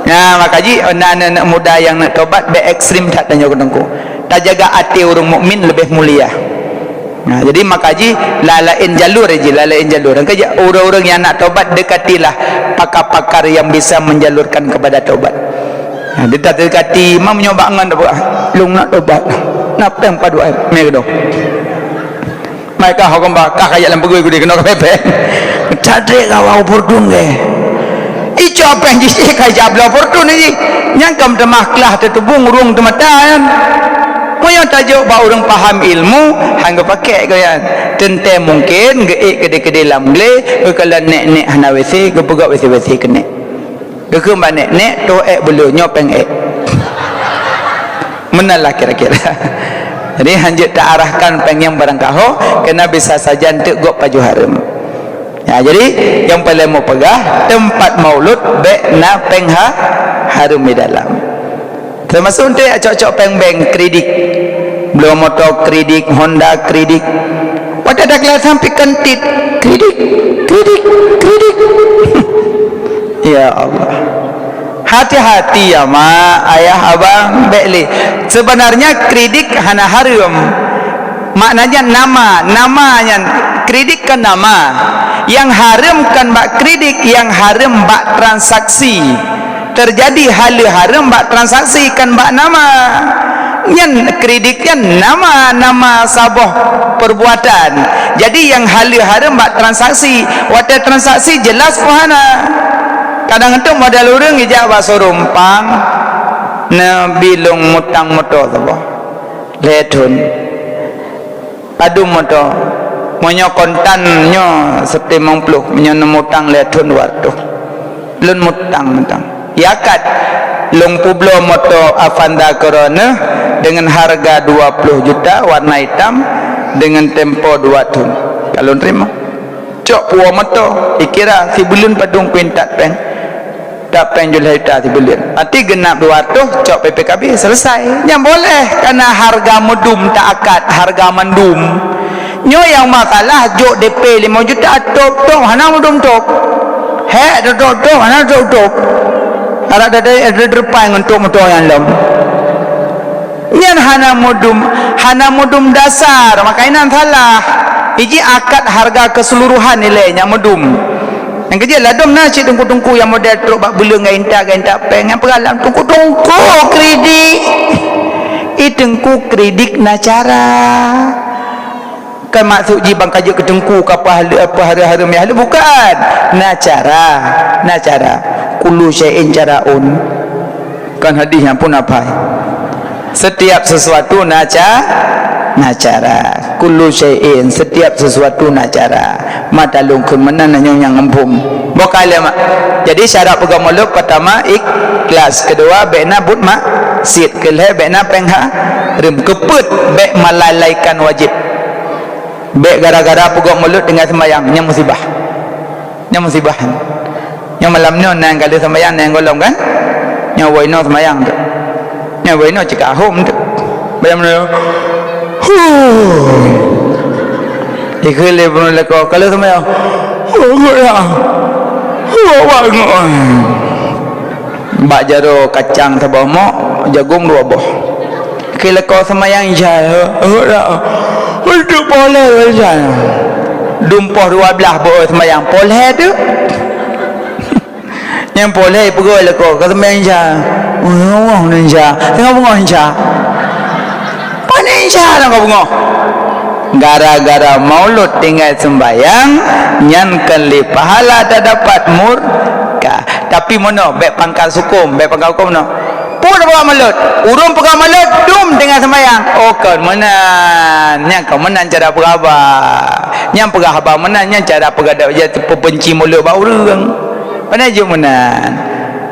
Nah, makaji anak-anak muda yang nak tobat be ekstrim tak tanya kedengku. Tak jaga hati orang mukmin lebih mulia. Nah, jadi makaji lalain jalur aja, lalain jalur. Angkaja orang-orang yang nak tobat dekatilah pakar-pakar yang bisa menjalurkan kepada tobat. Nah, dia tak dekati, mam nyoba ngan apa? Lung nak tobat. Nak peng padu ai, mai kedo. Mai ka hokam ba ka kaya lam pegui gudi kena kepepe. Cadre kau opportun ke. Ijo apa yang jisi kaya bla opportun ni. Nyangkam temah kelah tetubung urung tematan. Moyo tajuk ba orang paham ilmu hangga pakai kaya. Tente mungkin geik kede-kede lam gle kalau nek-nek hana WC ke pegak WC kene. Ke ba nek-nek to belu nyopeng menalah kira-kira. Jadi hanjut tak arahkan pengen barang kaho kena bisa saja untuk gok baju haram. Ya, jadi yang paling mau pegah tempat maulud be na pengha harum di dalam. Termasuk untuk cocok peng-beng kredit. Belum motor kredit, Honda kredit. Pada dah kelas sampai kentit kredit. Ya Allah. Hati-hati ya mak, ayah abang bekli. Sebenarnya kredit hana haram. Maknanya namanya kredit kan nama. Yang haram kan bak kredit, yang haram bak transaksi. Terjadi hal haram bak transaksi kan bak nama. Yang kredit kan nama sabah perbuatan. Jadi yang hal haram bak transaksi, wadah transaksi jelas pohana. Kadang itu modal orang ijak bahasa rumpang bilung mutang motor apa letun adu motor monyo kontannya 70 monyo mutang letun waktu lun mutang yakat lung publo motor Avanda Corona dengan harga 20 juta warna hitam dengan tempo 2 tahun kalau terima cok puwa motor dikira si bulun padung kuintat peng tak penjual harta dibelian. Nanti genap 200 cok PPKB selesai. Yang boleh karena harga medum tak akad harga mendum. Nyo yang masalah jok DP 5 juta tok hana medum tok. He tok hana tok. Ada depan untuk motor yang lem. Nyan hana medum dasar makainan salah. Iji akad harga keseluruhan nilainya medum. Yang kerja ladom nak cik tungku-tungku yang model truk bak bela dengan intak peng yang peralam tungku-tungku kredit itengku kredit na cara kan maksud jibang kaji ke tengku ke apa hari-hari mehal bukan na cara kullu syai'in caraun kan hadisnya pun apa setiap sesuatu na cara kullu syai'in setiap sesuatu na cara matalung kun menan yang ngempum bokale mak jadi syarat pegang muluk pertama ikhlas kedua bena but mak sit kelhe bena pengha rem keput be melalaikan wajib be gara-gara pegang mulut dengan sembahyang nya musibah yang malam ni nang kali sembahyang nang golong kan nya waino sembahyang tu nya waino cik ahum tu bayam ni ikhle pun leko kalau sembahyang bak jaro kacang sebah mok jagung 2 buah kile ko semayang jaya untuk boleh jaya dumpoh 12 buah semayang boleh tu yang boleh pegawai leko ko semayang jaya ninja tengah bunga ninja mana ninja tengah bunga gara-gara maulud tinggal sembahyang nyan kali pahala tak dapat murka tapi mana baik pangkal hukum no pun pegang maulud urung pegang maulud dum tinggal sembahyang oh kan mana nyan kau menan cara pegaba nyan pegah haba menan nyan cara pegada je pebenci mulut bau urang mana je menan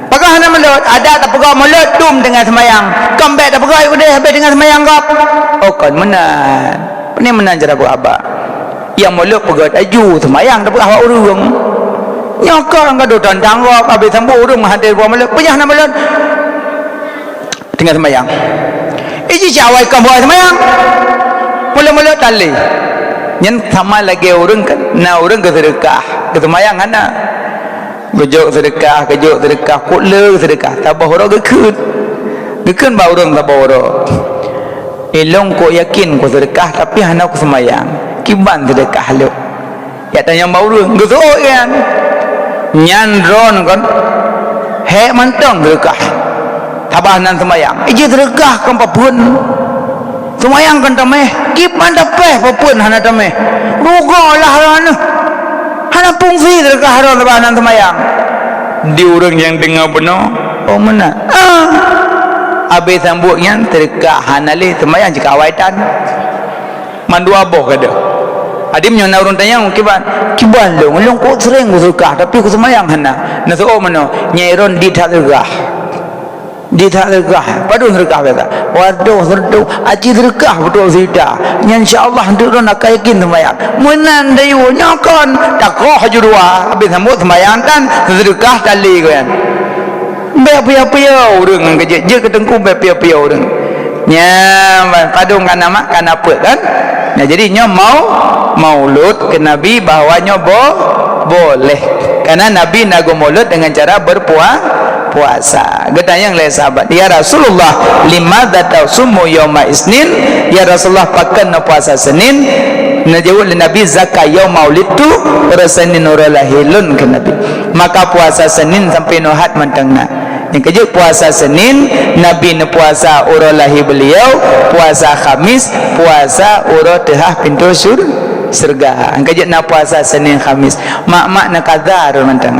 pegah hana maulud ada tak pegang maulud dum tinggal sembahyang kambek tak pegang udah habis dengan sembahyang kau oh kan menan ni menang cara buat apa yang mulut pegat aju semayang tak buat urung nyokong kado tandang kau habis sampai urung hadir buat mulut punya nak mulut tinggal semayang iji jawai kau buat semayang mulut tali yang sama lagi urung na urung ke sedekah ke semayang ana kejok sedekah kut le sedekah tabah orang gekun bau orang tabah orang elong ko yakin ko sedekah tapi hana ko semayang kiban sedekah lu ya tanya bau orang geso kan nyan ron kan he mantang sedekah tabah nan semayang ije sedekah kan papun semayang kan tameh kiban dapeh papun hana tameh rugalah hana hana fungsi sedekah ron tabah nan semayang di orang yang dengar benar oh mana habis sambutnya sedekah hana le semayang jika awaitan mandu aboh kada adim nyon urun tanya kiban long ko sering sedekah tapi ko semayang hana na so mana nyairon di tak sedekah padu sedekah beta waduh aji sedekah betul sida insyaallah hendak nak yakin semayang menan dayu nyakon takoh jurua habis sambut semayang kan sedekah tali kan pia-pia urang kerja je ketengku pia-pia urang nya padung kan nama kan apa kan nah jadi nya maulud ke nabi bahawanya boleh karena nabi nago maulud dengan cara berpuasa getanya yang lain sahabat ya Rasulullah limadza tasumu yauma isnin ya Rasulullah pakan puasa Senin najawul nabi zakat yaum maulidtu rasanin nuralahilun ke nabi maka puasa Senin sampai nohat mantengna yang kerja puasa Senin nabi ne puasa uralahi beliau puasa Khamis puasa ura tehah pintu surga yang kerja na puasa Senin Khamis mak na qadar manteng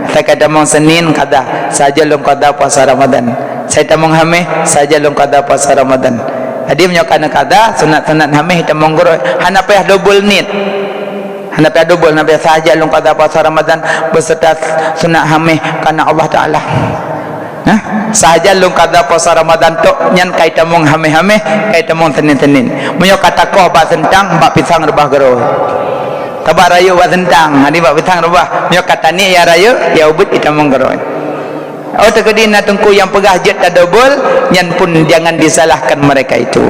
saya kata mong Senin kada saja long kada puasa Ramadan saya tamong hameh saja long kada puasa Ramadan adim nyokana kada sunat hameh tamong goro hana payah double nit hana payah double nabi saja long kada puasa Ramadan beserta sunat hameh karena Allah Taala sahaja long kada puasa Ramadan tok nyan kai tamong hameh kai tamong Senin munyo kata ko ba sentang ba pisang rebah gero tabak rayu ba sentang adi ba pisang rebah munyo kata ni ya rayu ya ubut itamong gero oh terkedina tengku yang pegah jet tak double nyan pun jangan disalahkan mereka itu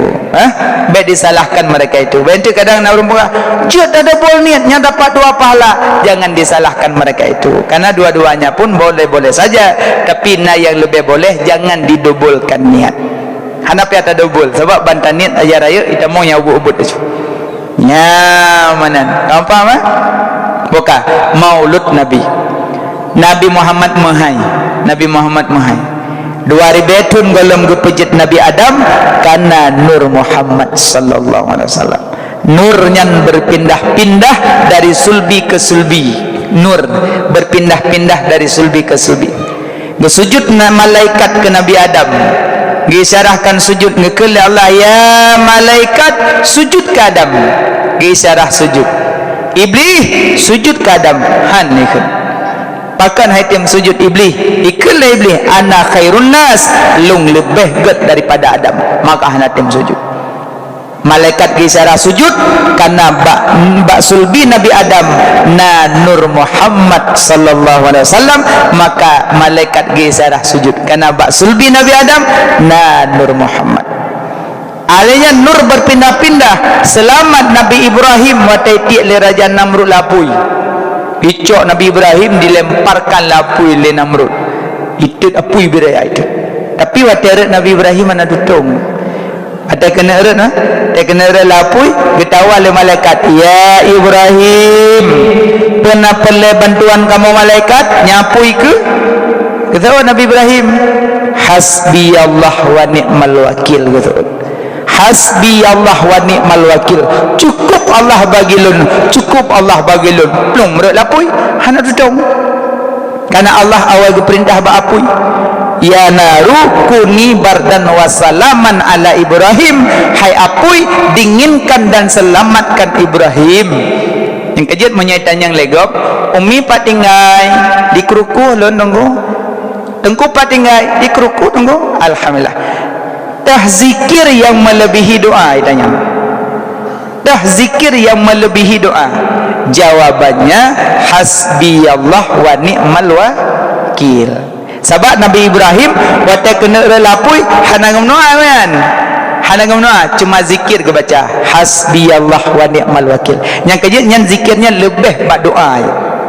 baik disalahkan mereka itu bentuk kadang nak orang pegah jet tak double niat nya dapat dua pahala jangan disalahkan mereka itu karena dua-duanya pun boleh-boleh saja tapi na yang lebih boleh jangan didobulkan niat hanapi ada double sebab bantan niat aja raya itamong yang ubut itu nyamanan kamu paham bukan maulud Nabi Muhammad Mahai 2000 tahun golong gepejit Nabi Adam karena nur Muhammad sallallahu alaihi wasallam nurnya berpindah-pindah dari sulbi ke sulbi nur berpindah-pindah dari sulbi ke sulbi bersujud malaikat ke Nabi Adam diisyarahkan sujud ngekele Allah ya malaikat sujud ke Adam diisyarah sujud iblis sujud ke Adam han ikut pakan haitim sujud iblis ikut iblis ana khairun nas lung lebih get daripada Adam maka hanatim sujud malaikat kisarah sujud karena bak sulbi Nabi Adam na nur Muhammad sallallahu alaihi wasallam maka malaikat kisarah sujud karena bak sulbi Nabi Adam na nur Muhammad alanya nur berpindah-pindah selamat Nabi Ibrahim watai le raja Namrud lapui dicok Nabi Ibrahim dilemparkan lapui le Namrud itu apui beraya itu tapi watai Nabi Ibrahim mana tutung ada kena erat ada kena erat lapui ketawa le malaikat ya Ibrahim kenapa le bantuan kamu malaikat nyapui ke ketawa Nabi Ibrahim hasbi Allah wa ni'mal wakil ketawa hasbi Allah wa ni'mal wakil cukup Allah bagi lun belum merat lapui hana tutung karena Allah awal perintah ba apui ya naru kuni bardan wa salaman ala Ibrahim hai apui dinginkan dan selamatkan Ibrahim yang kejut menyaitan yang legop umi patinggai di keruku lon tunggu tengku patinggai di keruku tunggu alhamdulillah dah zikir yang melebihi doa ditanya dah zikir yang melebihi doa jawabannya hasbi Allah wa ni'mal wakil sebab Nabi Ibrahim waktu kena relapui hanang noa kan hanang noa cuma zikir ke baca hasbi Allah wa ni'mal wakil yang kerja yang zikirnya lebih bak doa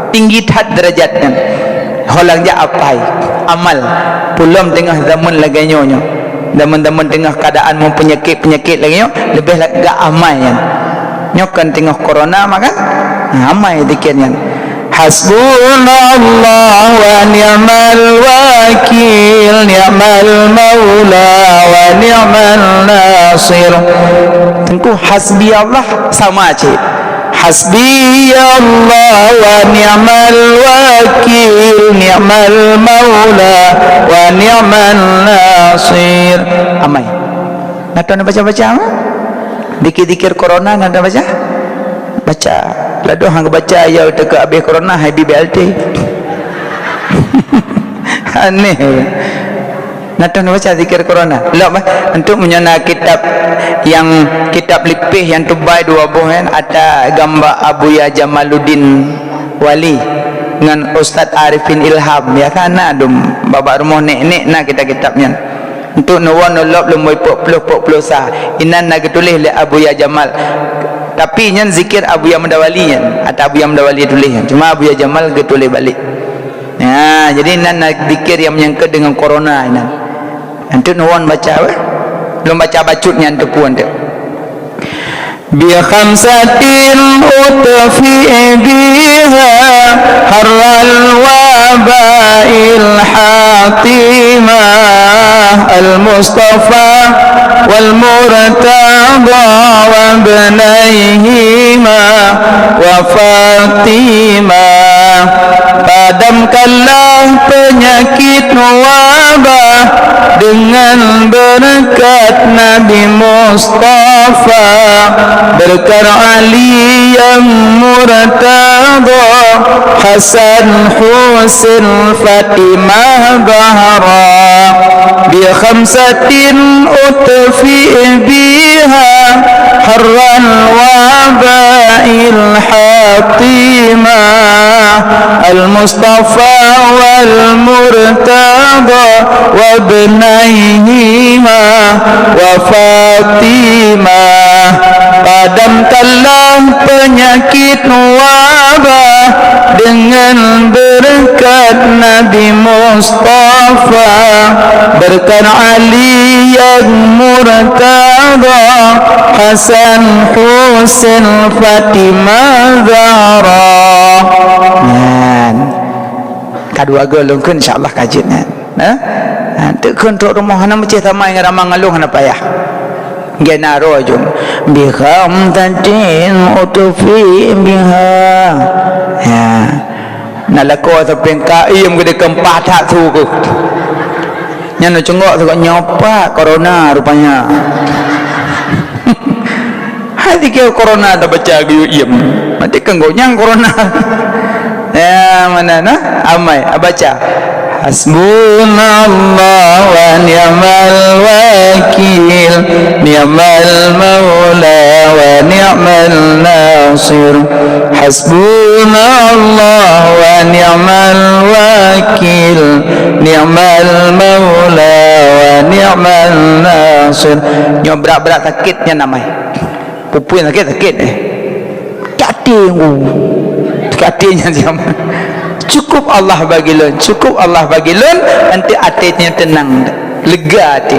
tinggi tat derajatnya holang je apai amal pulum tengah zaman laganya zaman-zaman tengah keadaan mau penyakit lagi lebih lega amai kan nyokan tengah corona makan amai dikirnya hasbunallah wa ni'mal wakil ni'mal maula wa ni'mal nasir tengku hasbi Allah sama cik hasbi Allah wa ni'mal wakil ni'mal maula wa ni'mal nasir amai nak baca-baca apa? Dikir-dikir corona nak baca? Baca lalu hang baca ya dekat habis corona hai BBLT aneh nak baca zikir corona lok untuk menyana kitab yang kitab lipih yang tebal 2 buah kan ada gambar Abuya Jamaluddin Wali dengan Ustaz Arifin Ilham ya kan adum babak rumah nek nak kitabnya untuk nuwan lop lumoi pok sah inan nak tulis le Abuya Jamal tapi nyan zikir Abuya Mendawali kan atau Abuya Mendawali tulis cuma Abuya Jamal ke tulis balik ya jadi inan nak zikir yang menyangkut dengan corona inan untuk nuwan baca apa belum baca bacutnya untuk puan tu bi khamsatin utfi biha harral wabail hatimah al mustafa wal murtada wa ibnaihima wa fatimah padamkanlah penyakit wabah dengan berkat Nabi Mustafa berkat Ali yang murtada Hasan Husain Fatimah Zahra bi khamsatin utfi biha harran wabail hatimah al Mustafa wal murtada wa ibnaihima wa Fatimah padamkanlah penyakit wabah dengan berkat Nabi Mustafa berkat Ali yang murtada Hasan Husain Fatimah Zahra kadua golong kun insyaallah kajian tu kun tok rumah hana macam tamai dengan ramang ngalung hana payah genaro jum bi khamtatin utfi biha ya nalako sampai kaim gede kempah tak tu ku nyano cengok tu nyopa corona rupanya hati ke corona dah baca giu iem mati kenggonyang corona ya mana nah amai baca hasbunallah wa ni'mal wakil ni'mal maula wa ni'mal nasir hasbunallah wa ni'mal wakil ni'mal maula wa ni'mal nasir nyobrak-brak sakitnya namai pupuin sakit katinya siapa cukup Allah bagi lun nanti hatinya tenang lega hati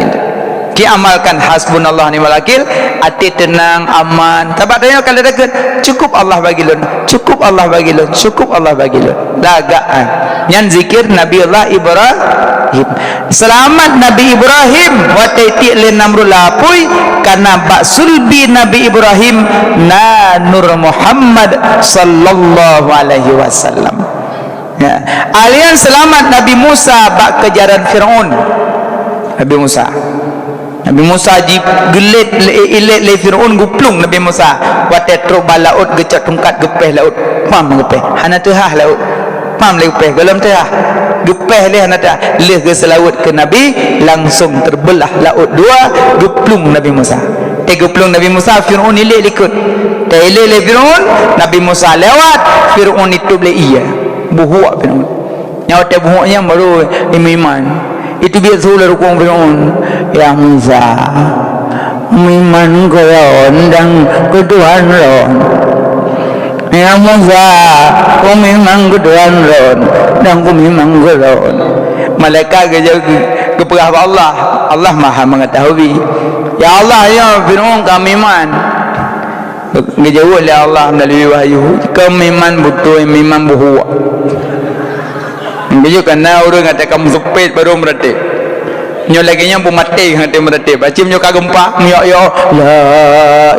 ki amalkan hasbunallah ni'mal wakil hati tenang aman tabat tanya kalau dekat cukup Allah bagi lun dagaan yang zikir Nabi Allah Ibrahim selamat Nabi Ibrahim wa taiti lin namrul lapui karena baksulbi Nabi Ibrahim na nur Muhammad sallallahu alaihi wasallam ya alian selamat Nabi Musa bak kejaran Firaun Nabi Musa gelit le Firaun guplung Nabi Musa wate tro balaut gecak tungkat gepeh laut pam gepeh hana teuhah laut pam le gepeh gelam teuhah gepeh le hana tah le ke selaut ke Nabi langsung terbelah laut dua guplung Nabi Musa guplung Nabi Musa Firaun ilik likut tele le Firaun Nabi Musa lewat Firaun itu beli iya buhuk Firaun nyawa te buhuknya baru iman itu biasa ulah rukun Firaun ya Musa iman kau dan ketuhan lo Ya Musa, kau memang gedean ron, dan kau memang geron. Malaikat keperah Allah. Allah Maha mengetahui. Ya Allah, ya Fir'aun kami man. Dijawab oleh Allah melalui wahyu. Kami man betul, memang buhuak. Bila kena orang kata kamu sepit baru meretik. Nyo lagi nya pun mati hati meretik. Baca nyo gempa, ya ya la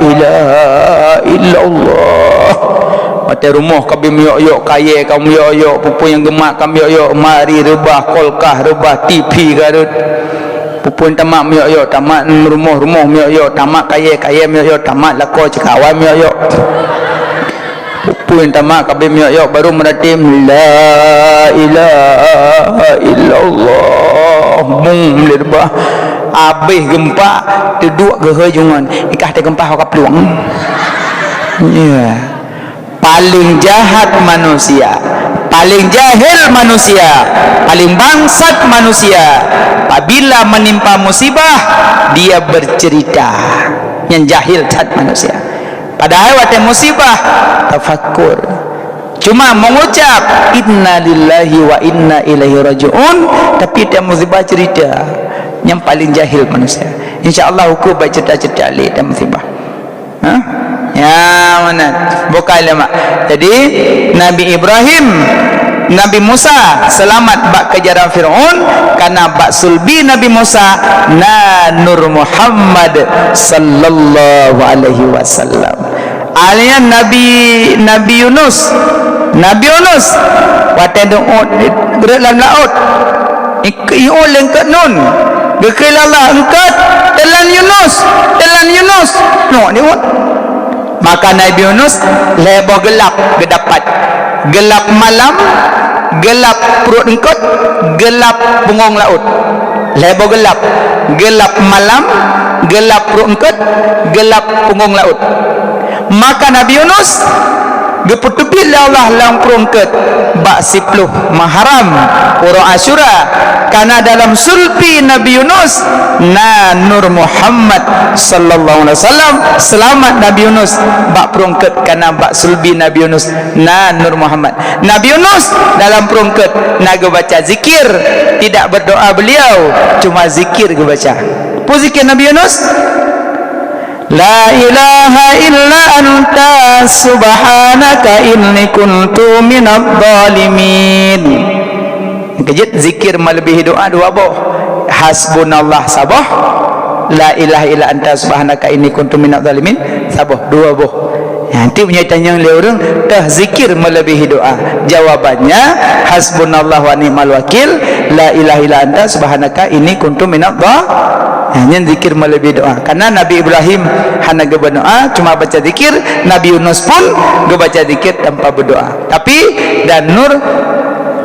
ilaha illallah. Mati rumah kami yok-yok kaya kamu yok-yok pupu yang gemak kami yok-yok mari rebah kolkah rebah TV garut pupu tamak yok-yok tamak rumah-rumah yok-yok tamak kaya yok-yok tamak lako cekawan yok-yok pupu yang tamak kami yok-yok baru meratim la ilaha illallah mung rebah habis gempa duduk gehejungan ikah te gempa hok peluang ya paling jahat manusia, paling jahil manusia, paling bangsat manusia. Apabila menimpa musibah, dia bercerita. Yang jahil jahat manusia. Padahal waktu musibah, tafakkur. Cuma mengucap inna lillahi wa inna ilaihi raji'un, tapi dia musibah cerita. Yang paling jahil manusia. InsyaAllah hukum baca cerita-cerita alih dan musibah. Ya mana bukan lama. Jadi Nabi Ibrahim, Nabi Musa selamat bak kejaran Fir'aun karena bak sulbi Nabi Musa na Nur Muhammad sallallahu alaihi wasallam. Alian Nabi Yunus waktu doa berat dalam laut iul lengkat nun berkelalah engkat telan Yunus no ni maka Nabi Yunus lebo gelap gedapat gelap malam gelap perut engkot gelap punggung laut lebo gelap malam gelap perut engkot gelap punggung laut maka Nabi Yunus geputupi Allah lang perungket bak sipluh maharam orang Asyura karena dalam sulpi Nabi Yunus na Nur Muhammad sallallahu alaihi wasallam selamat Nabi Yunus bak perungket karena bak sulbi Nabi Yunus na Nur Muhammad. Nabi Yunus dalam perungket naga baca zikir tidak berdoa beliau cuma zikir ge baca. Apa zikir Nabi Yunus? La ilaha illa anta subhanaka inni kuntu minadh dhalimin. Kejut zikir melebihi doa dua boh. Hasbunallah sabah. La ilaha illa anta subhanaka inni kuntu minadh dhalimin sabah dua boh. Nanti punya tanya oleh orang tah zikir melebihi doa. Jawabannya hasbunallah wa ni'mal wakil. La ilaha illa anta subhanaka inni kuntu minadh dhalimin. Hanya zikir melebihi doa. Karena Nabi Ibrahim hanya berdoa cuma baca zikir, Nabi Yunus pun baca zikir tanpa berdoa. Tapi dan nur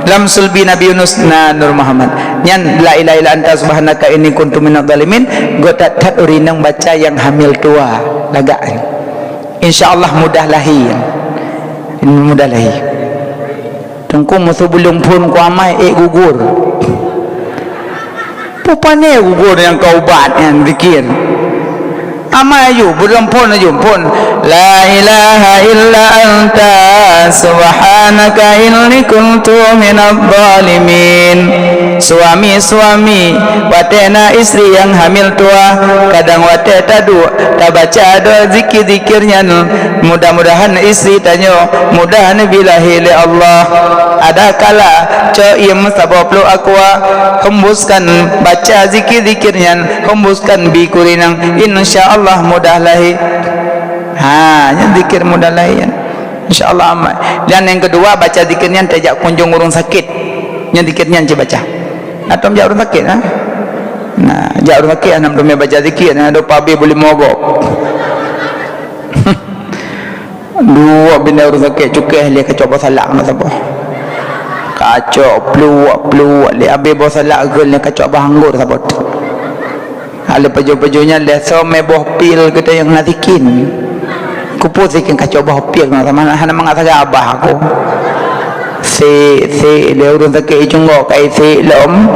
dalam sulbi Nabi Yunus na Nur Muhammad. Nyan la ilaha illa anta subhanaka inni kuntu minadh dhalimin. Go tak urinang baca yang hamil tua lagak. Insyaallah mudah lahir. Mudah lahir. Tengku musuh belum pun kuamai gugur. Pupane gugur yang kau ubat yang zikir amayu belum pun la ilaha illa anta subhanaka inni kuntu minadh dhalimin. Suami watena istri yang hamil tua kadang wate tadu tak baca doa zikir-zikirnya mudah-mudahan istri tanya mudahan bilahi li Allah ada kala coim saboplu akwa hembuskan baca zikir-zikirnya hembuskan bikurinang insyaallah mudah lahir. Yang zikir mudah lahir insyaallah amat. Dan yang kedua baca zikirnya tajak kunjung urung sakit. Yang zikirnya baca atau jak urung sakit nah jak urung sakit anak belum baca zikir ada pabi boleh mogok. Dua benda urung sakit cukai dia kacau basalak nak apa kacau peluak dia habis basalak gel dia kacau bahanggur sabot ada pejo-pejonya dia some boh pil kita yang nazikin kupusikin kacau boh pil sama hana mengatakan abah aku si dia urung sakit cunggok kai si lom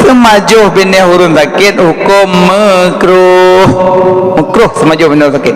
semaju benda urung sakit hukum makruh semaju benda sakit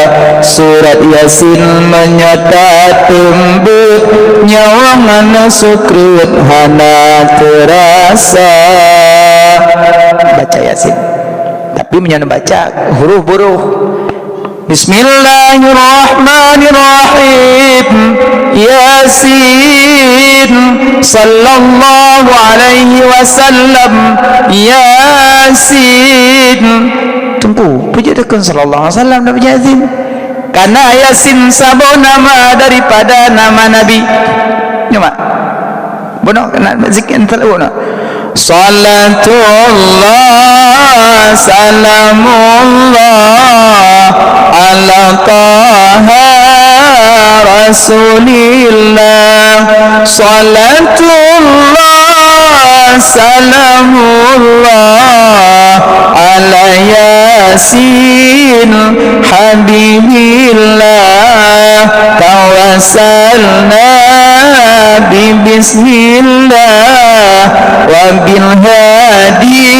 Surat Yasin menyata tembut nyawangan sukrut hana terasa. Baca Yasin tapi menyana baca huruf-huruf. Bismillahirrahmanirrahim. Yasin sallallahu alaihi wasallam. Yasin. Tunggu, puji dekun sallallahu alaihi wasallam Nabi Yasin. Karena Yasin sabun nama daripada nama Nabi. Nyamak. Bono kena zikir terlalu bono. Salatullah salamullah ala taha rasulillah. Salatullah salamullah ala yasin habibillah. Tawassalna bismillah wa bil hadi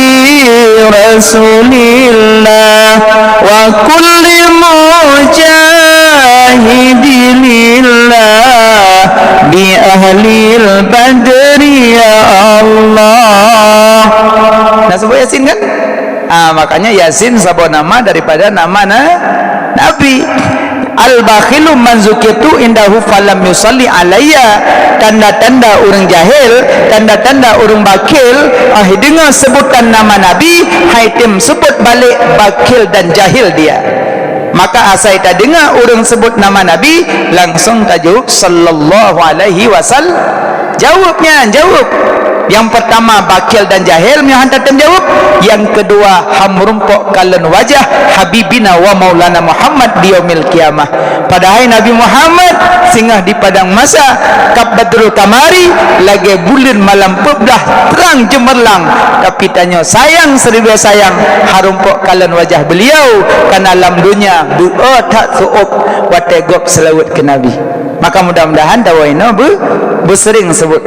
rasulillah wa kulli mujahidillah bi ahlil badri ya Allah. Nah sebut Yasin kan? Makanya Yasin sabun nama daripada nama Nabi. Al-bakhilu man zukitu indahu falam yusalli alayya. Tanda-tanda orang jahil, tanda-tanda orang bakil, dengar sebutan nama Nabi, haitim sebut balik bakil dan jahil dia. Maka asal tak dengar orang sebut nama Nabi, langsung tajuk sallallahu alaihi wasallam. Jawabnya, jawab. Yang pertama bakil dan jahil punya hantaran jawab. Yang kedua hamrumpok kalan wajah habibina wa maulana Muhammad di yaumil kiamah. Pada hari Nabi Muhammad singgah di padang masa kap badrul kamari lagi bulan malam pebdah terang cemerlang, tapi tanya sayang seribu sayang harumpok kalan wajah beliau kan alam dunia tak suup wategok selawat ke Nabi. Maka mudah-mudahan dawaina bersering sebut.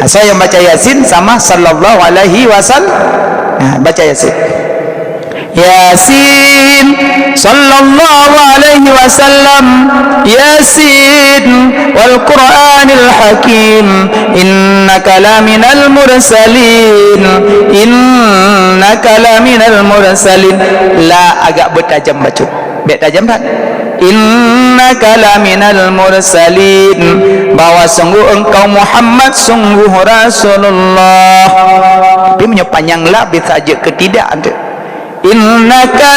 So yang baca Yasin sama sallallahu alaihi wasallam. Baca Yasin. Yasin sallallahu alaihi wasallam. Yasin wal Qur'anil hakim. Innaka laminal mursalin. Innaka laminal mursalin. La agak bertajam baca. Baik tajam tak? Innaka laminal mursalin. Bahwa sungguh engkau Muhammad sungguh Rasulullah. Tapi panjang labih saja ketidak anda. Innaka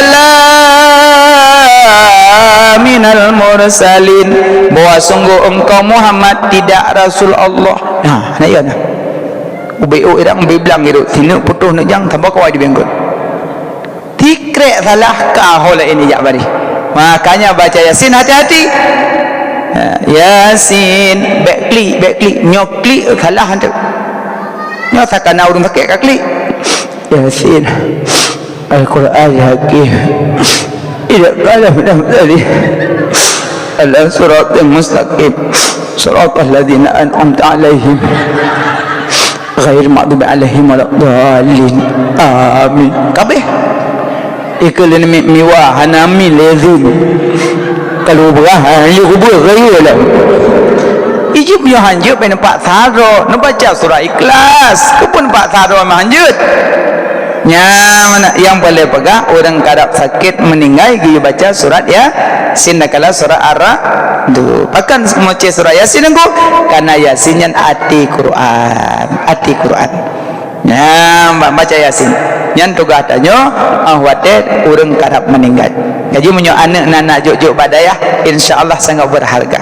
laminal mursalin. Bahwa sungguh engkau Muhammad tidak Rasul Allah. Nah ya nah. Ubi-ubi irang bilang itu sini putuh nak jang tambah kau di bengkot. Tikrek salah kau lah ini jak bari. Makanya baca Yasin hati-hati. Yasin backli nyokli kalah hantu nyok sakana urung pakai kakli. Yasin Al-Quran hakim tidak kalah tadi ala siratal mustaqim siratal ladzina an'amta alaihim ghair maghdubi alaihim waladdallin. Amin. Kabeh iklan miwah hanami lazim kalau berah you kubur raya lah ijib yo hanjut pai nampak saro nak baca surah Ikhlas tu pun nampak saro memang hanjut nya mana yang boleh pegang orang kadap sakit meninggal dia baca surat Yasin kala surah Ar-Ra'd pakan moce surah Yasin engko karena Yasin yang ati Quran nya baca Yasin yang tugas tanya wate urang kadap meninggal jadi menyo anak nanak juk badayah insyaallah sangat berharga.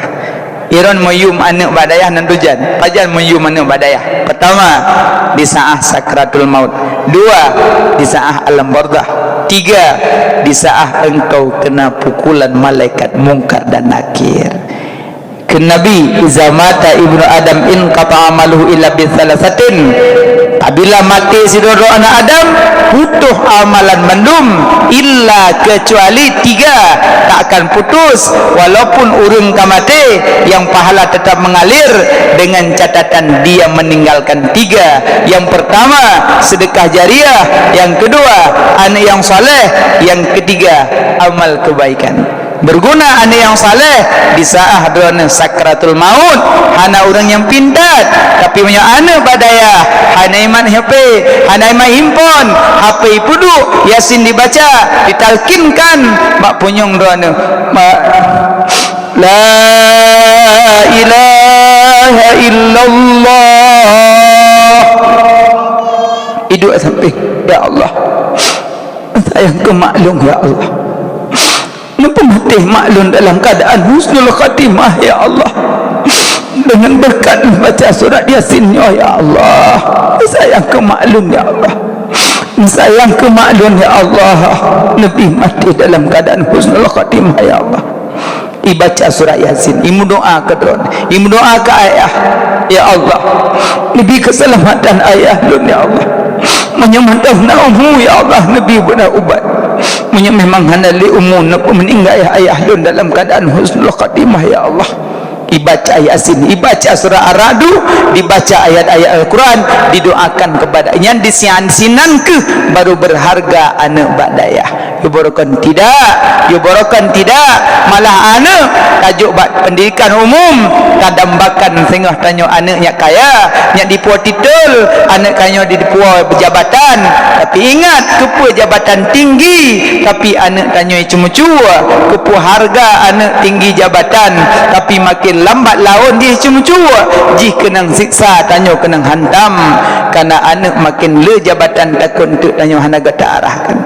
Iron meyum anak badayah nan tujan pajan meyum anak badayah. Pertama di saat sakratul maut, dua di saat alam barzah, tiga di saat engkau kena pukulan malaikat mungkar dan nakir. Ke Nabi iza mata ibnu adam in qata amaluhu illa bi thalathatin. Apabila mati si dodo anak Adam putus amalan mendum illa kecuali tiga tak akan putus walaupun urung kamate yang pahala tetap mengalir dengan catatan dia meninggalkan tiga. Yang pertama sedekah jariah, yang kedua anak yang soleh, yang ketiga amal kebaikan. berguna ane yang saleh di saat drone sakratul maut. Hana orang yang pintar tapi punya ane badaya hana iman HP, hana iman himpon HP pudu yasin dibaca ditalkinkan mak punyong drone la ilaha illallah hidup sampai ya Allah sayang ke maklum ya Allah nampak mati maklum dalam keadaan husnul khatimah ya Allah dengan berkat baca surat Yasin ya Allah sayang ke maklum ya Allah sayang ke maklum ya Allah Nabi mati dalam keadaan husnul khatimah ya Allah ibaca surat Yasin imu doa ke drone imu doa ke ayah ya Allah Nabi keselamatan ayah lun ya Allah menyemantah naumu ya Allah Nabi benar ubat memang hanali umun napa meninggal ayah lun dalam keadaan husnul khatimah ya Allah dibaca Yasin, dibaca surah Ar-Ra'du, dibaca ayat-ayat Al-Quran, didoakan kepadanya disian-sinan ke baru berharga anak badaya yubarakan tidak malah anak tajuk pendidikan umum kadambakan tengah tanya anaknya kaya nya dipuah titul anak kaya dipuah jabatan tapi ingat kepuah jabatan tinggi tapi anak tanya cuma-cuma kepuah harga anak tinggi jabatan tapi makin lambat laun dia cuma-cuma jih kenang siksa tanya kenang hantam karena anak makin le jabatan takun tu tanya hanaga tak arahkan